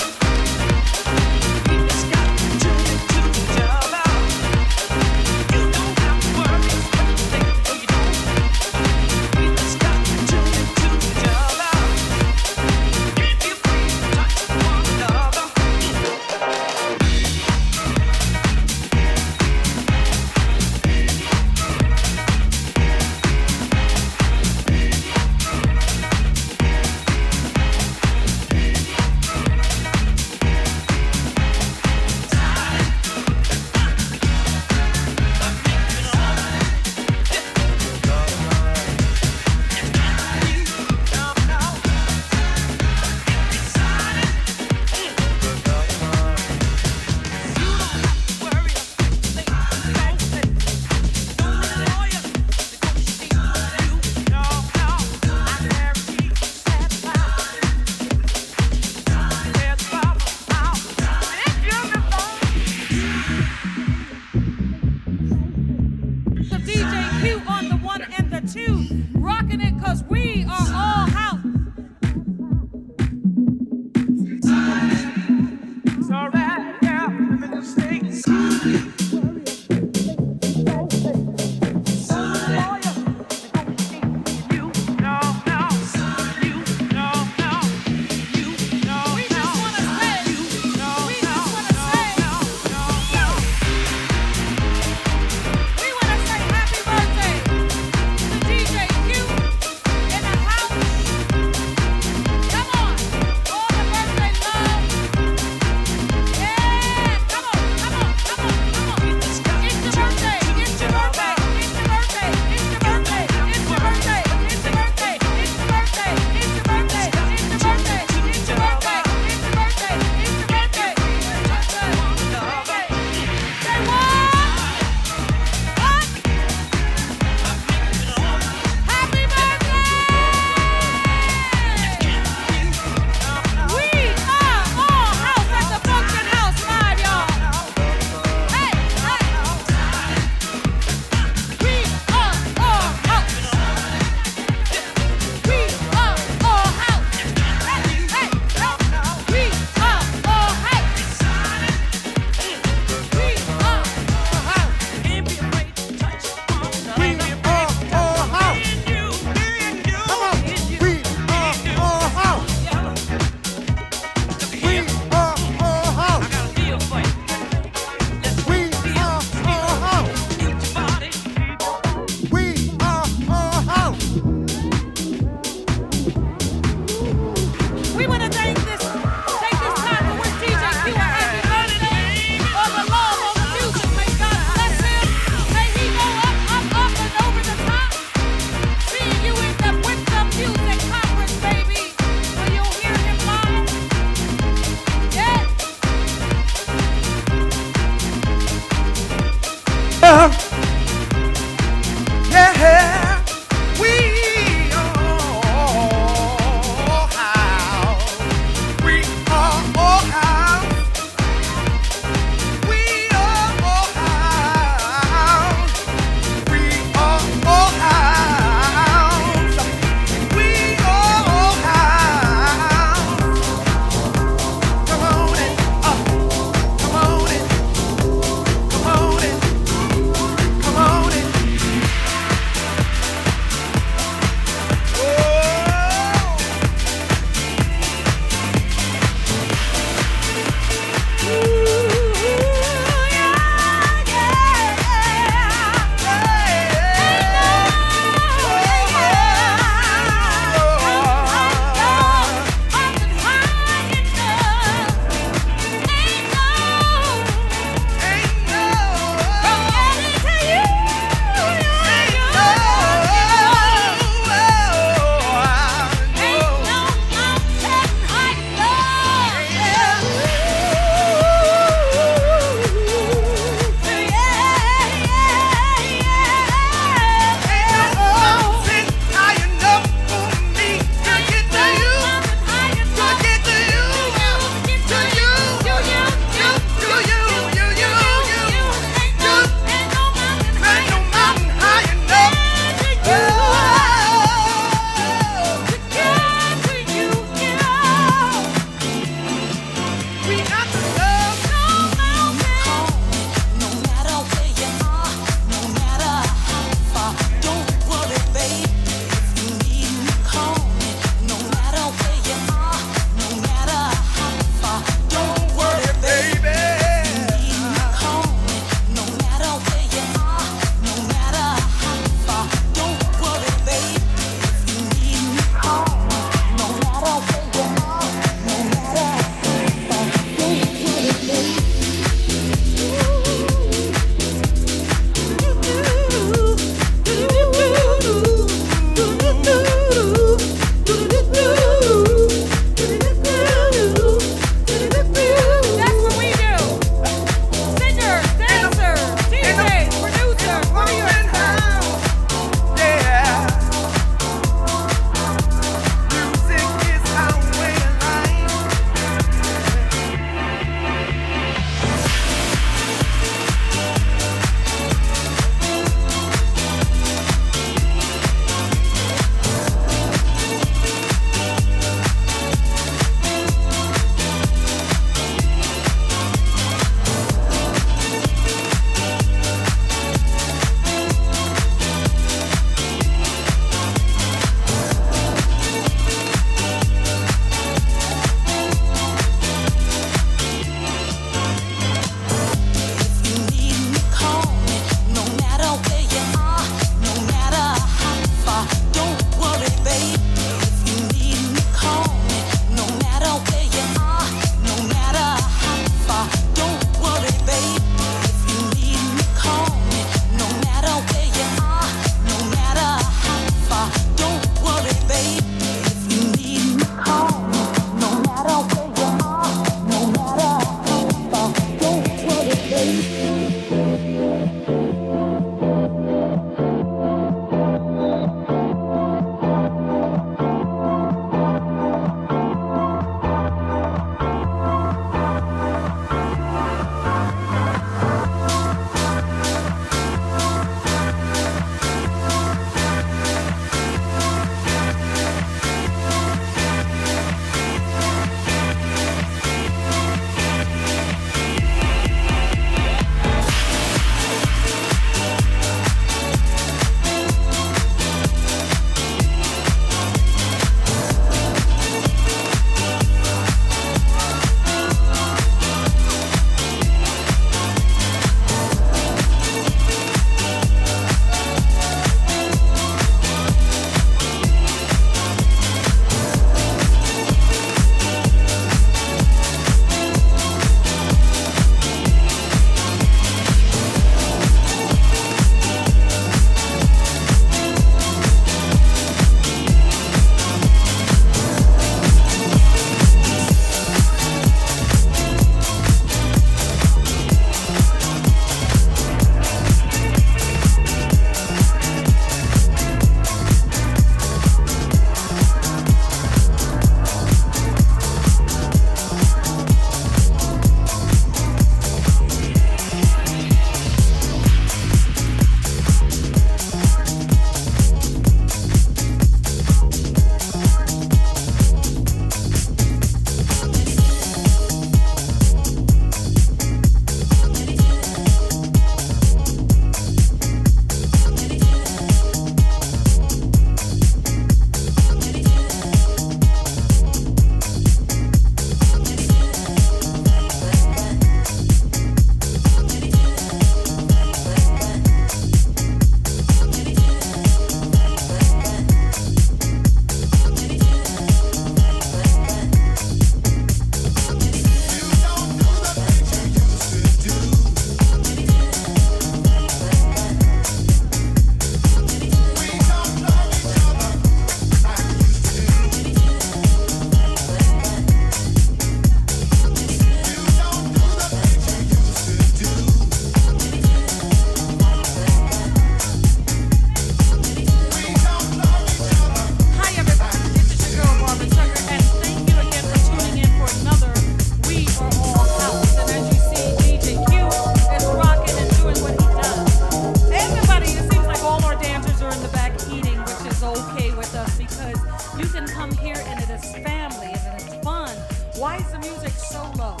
show love.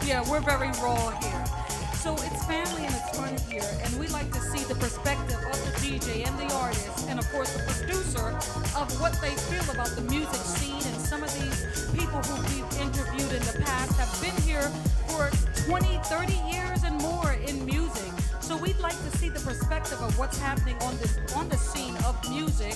Yeah, we're very raw here. So it's family and it's fun here, and we like to see the perspective of the DJ and the artist, and of course the producer, of what they feel about the music scene. And some of these people who we've interviewed in the past have been here for 20, 30 years and more in music. So we'd like to see the perspective of what's happening on the scene of music,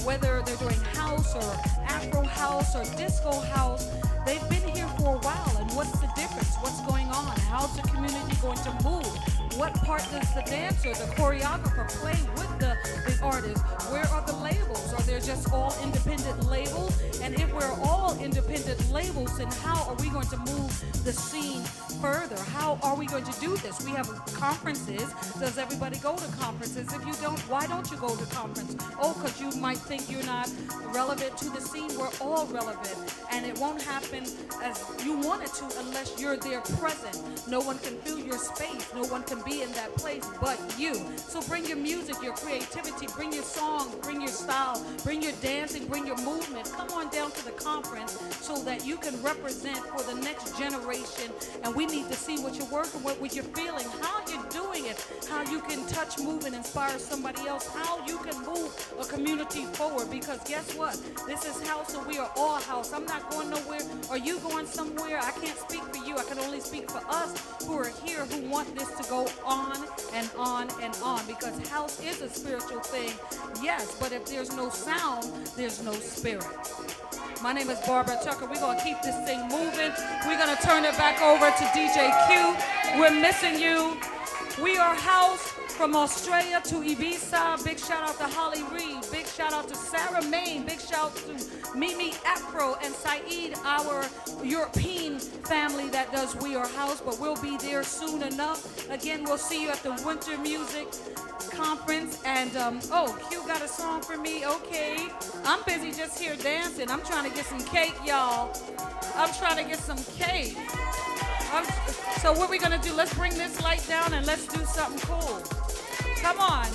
whether they're doing house or Afro house or disco house. They've been here for a while, and what's the difference? What's going on? How's the community going to move? What part does the dancer, the choreographer play with the artist? Where are the labels? Are there just all independent labels? And if we're all independent labels, then how are we going to move the scene further? How are we going to do this? We have conferences. Does everybody go to conferences? If you don't, why don't you go to conference? Oh, because you might think you're not relevant to the scene. We're all relevant, and it won't happen as you want it to unless you're there present. No one can fill your space. No one can be in that place but you. So bring your music, your creativity, bring your song, bring your style, bring your dancing, bring your movement. Come on down to the conference so that you can represent for the next generation. And we need to see what you're working with, what you're feeling, how you're doing it, how you can touch, move, and inspire somebody else, how you can move a community forward. Because guess what? This is house, and we are all house. I'm not going nowhere. Are you going somewhere? I can't speak for you. I can only speak for us who are here, who want this to go on and on and on. Because house is a spiritual thing, yes, but if there's no sound, there's no spirit. My name is Barbara Tucker. We're going to keep this thing moving. We're going to turn it back over to DJ Q. We're missing you. We are house from Australia to Bstar. Big shout out to Holly Reed. Big shout out to Sarah Main. Big shout out to Mimi Afro and Saeed, our European family that does We Are House. But we'll be there soon enough. Again, we'll see you at the Winter Music Conference. And oh, Q got a song for me. Okay, I'm busy just here dancing. I'm trying to get some cake, y'all. I'm trying to get some cake. So what we're gonna do, let's bring this light down and let's do something cool. Come on.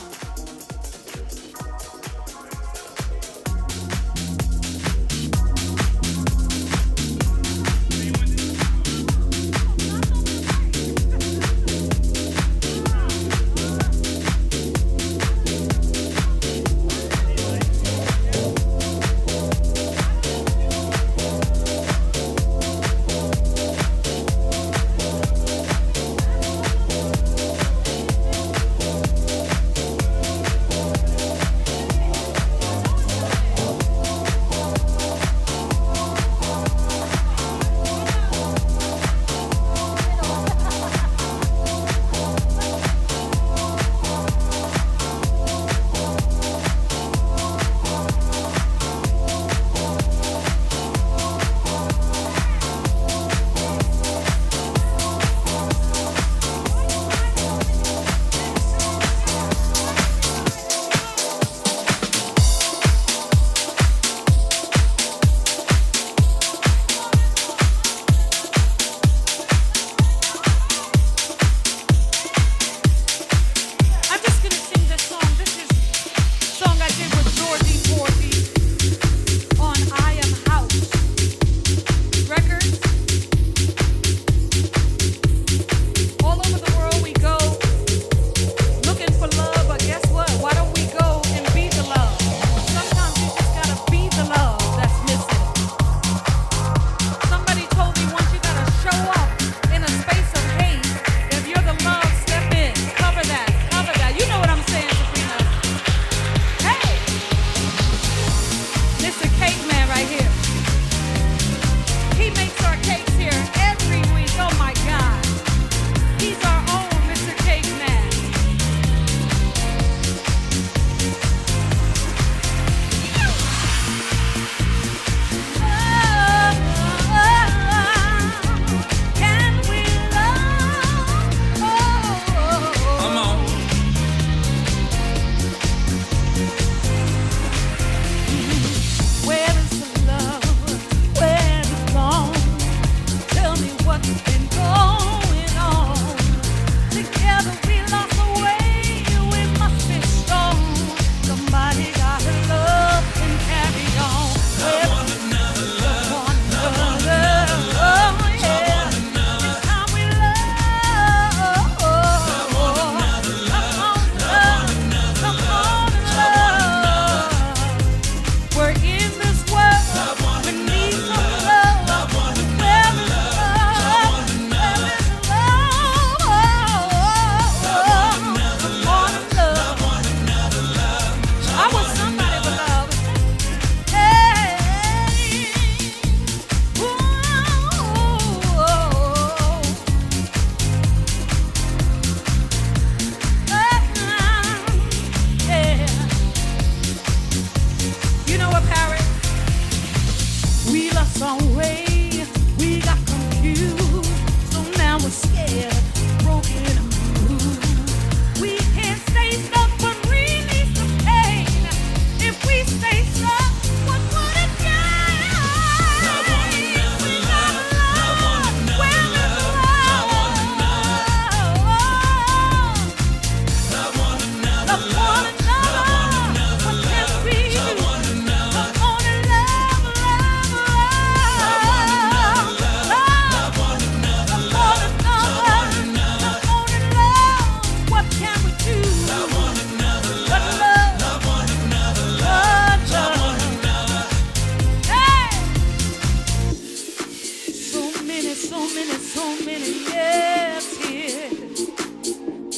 so many years here.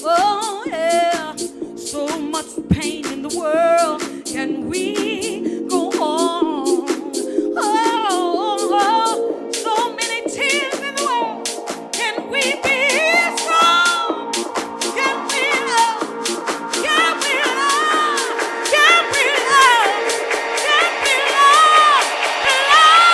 Oh yeah, so much pain in the world. Can we go on? Oh, so many tears in the world. Can we be strong? Can we love? Can we love? Can we love? Can we love? Love.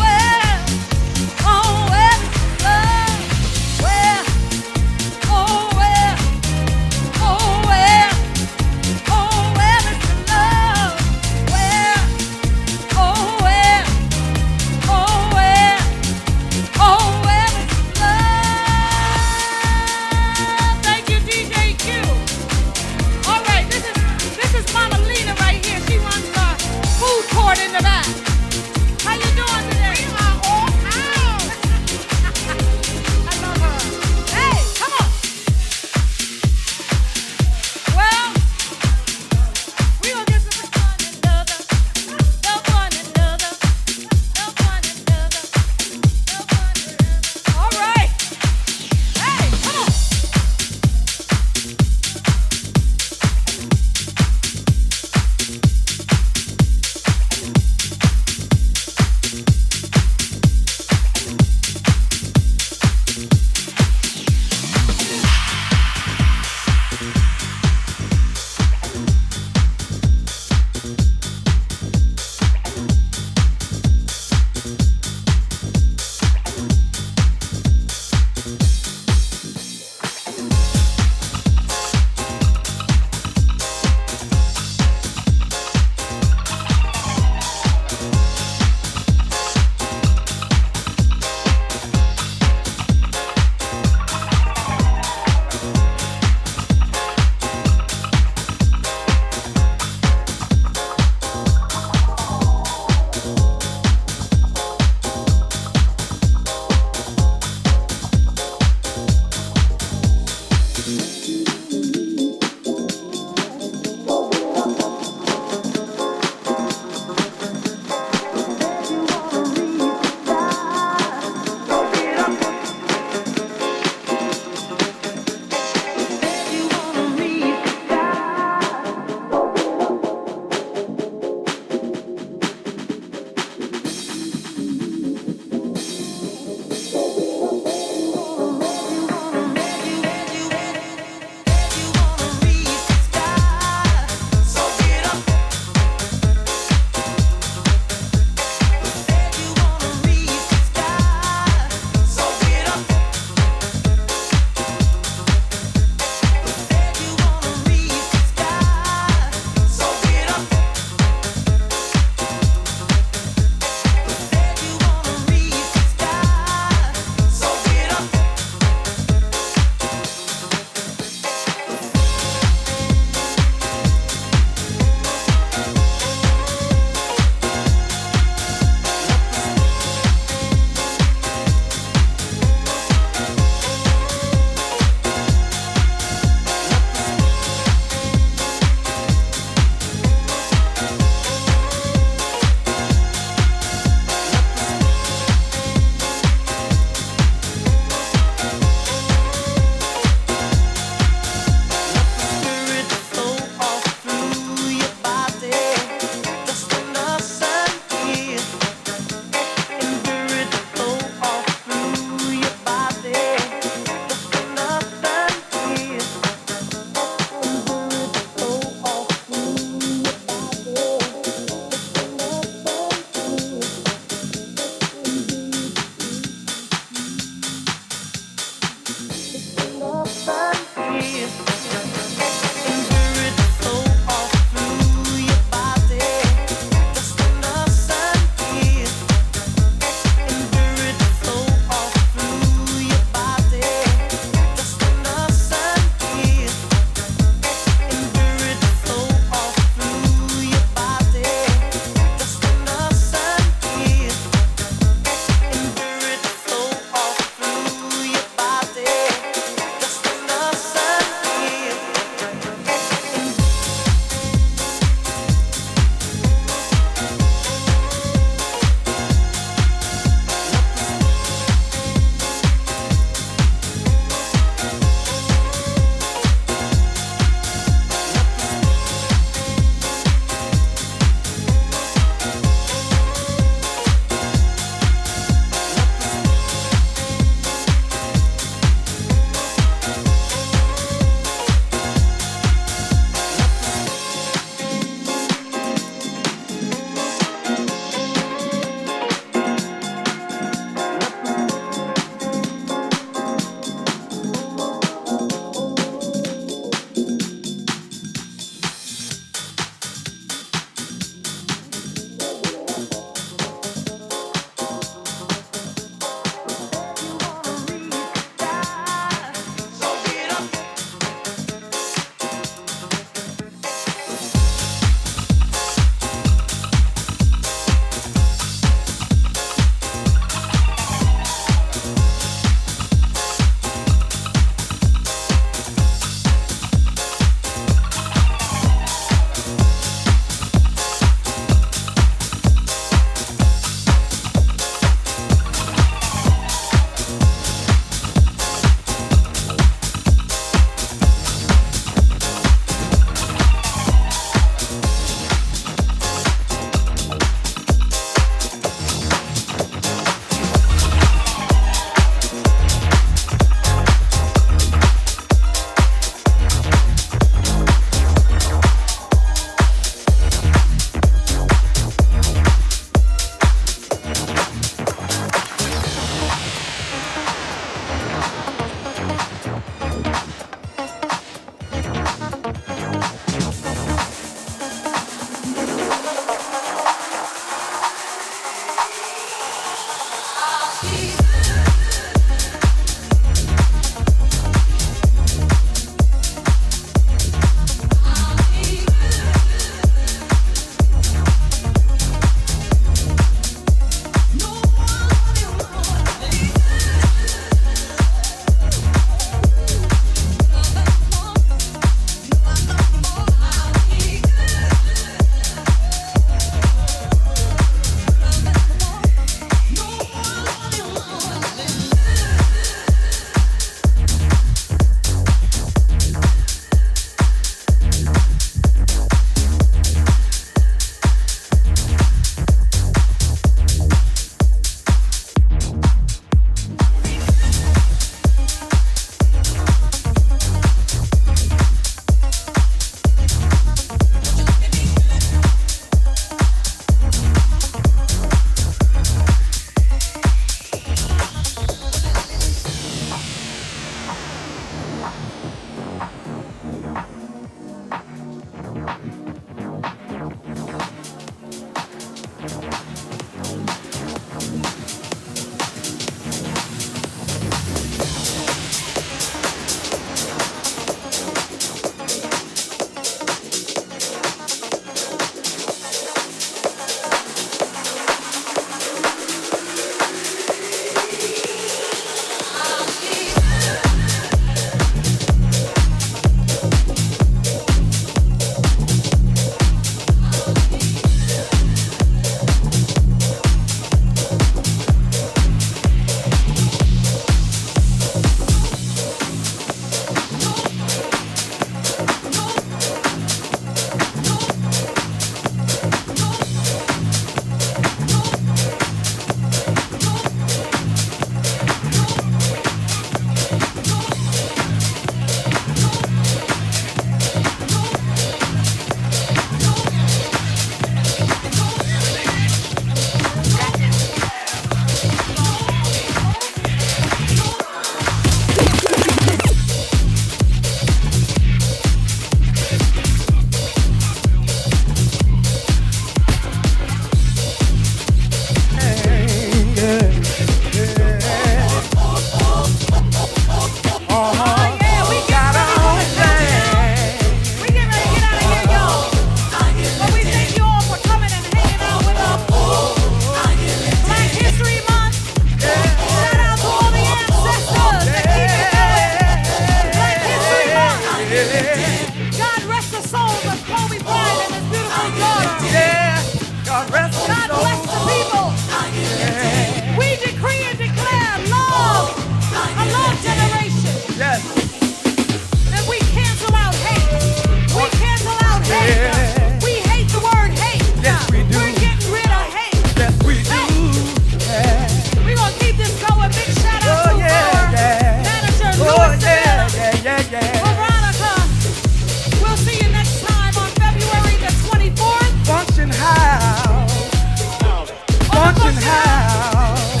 house.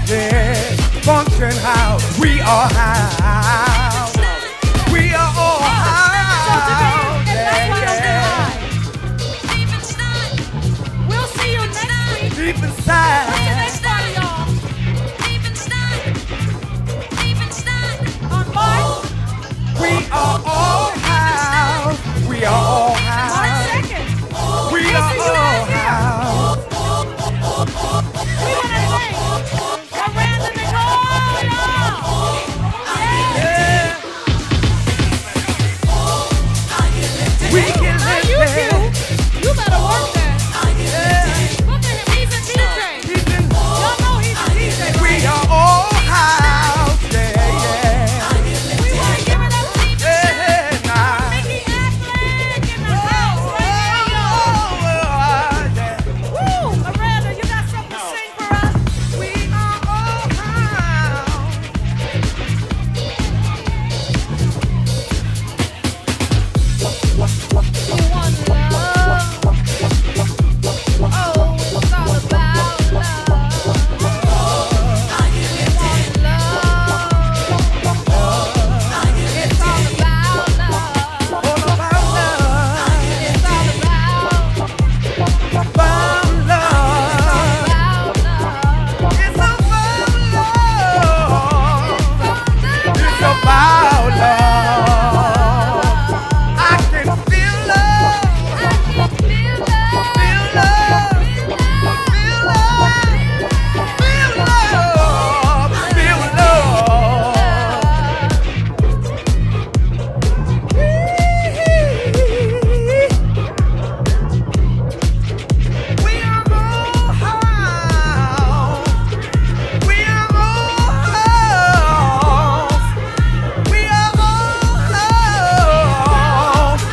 Yeah, Function House. We are house. We are all house. Yeah, yeah. We'll see you next week. Deep inside. What's the next party, y'all? On March? We are all house. We are all March house. 2nd. We We'll are see you all guys here. house. We want to thank Miranda, Nicole, y'all. Yeah. We can Now live you there. cute. You better work that. Yeah. Look at him. He's a DJ. Keeping- Y'all know he's a DJ. We right? are all house. Yeah, yeah. We want to give it up to Yeah, nah. Mikki Afflick in the house right here, y'all. Woo! Miranda, you got something to sing for us? We are all house. You want love? Oh, it's all about love. You want love? It's all about love. All about love. It's all about About love. love. It's about love. It's about love. I can feel love. Feel love. Feel love. Feel love. Feel love. We are all house. We are all house. We are all house.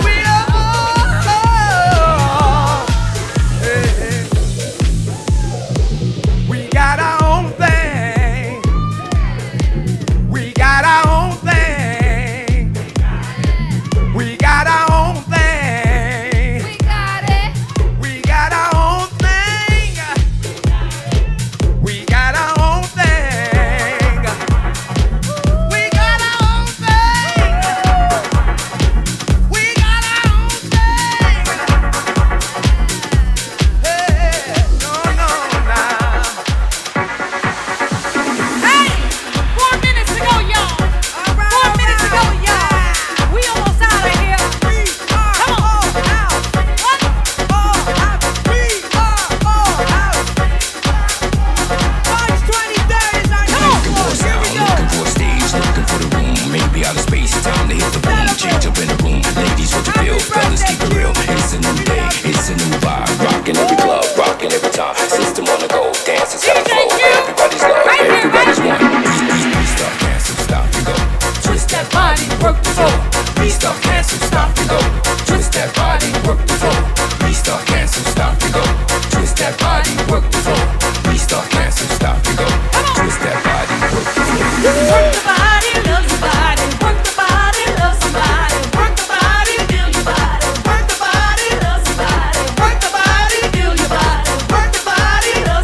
We are all house. Hey, hey. We got our own thing. We got our own thing. We got our own thing. We got it. We got our own thing. We got our own thing. We got our own thing. We got our own thing. Hey, no, no, nah. Hey! 4 minutes to go, y'all. 4 minutes to go, y'all. We almost out of here. Come on. What? March 23rd is our next Looking for a one. Here we sound, go. looking for a stage, looking for the room. Maybe out of space, time to hit the boom. Change up in the room. Ladies, what you feel? Fellas, keep it real. It's a new day, it's a new vibe. Rocking every club, rocking every time. System on the go, dancers on the floor. Everybody's love, everybody's one. Restart, cancel, stop and go. Twist that body, work the floor. Restart, cancel, stop and go. Twist that body, work the floor. Restart, cancel, stop and go. Twist that body, work the floor. Restart, cancel, stop and go. Twist that body, work the floor. Work the body, love somebody. Work the body, love somebody. Work the body, feel your body. Work the body, love somebody. Work the body, feel your body. Work the body, love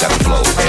got the flow.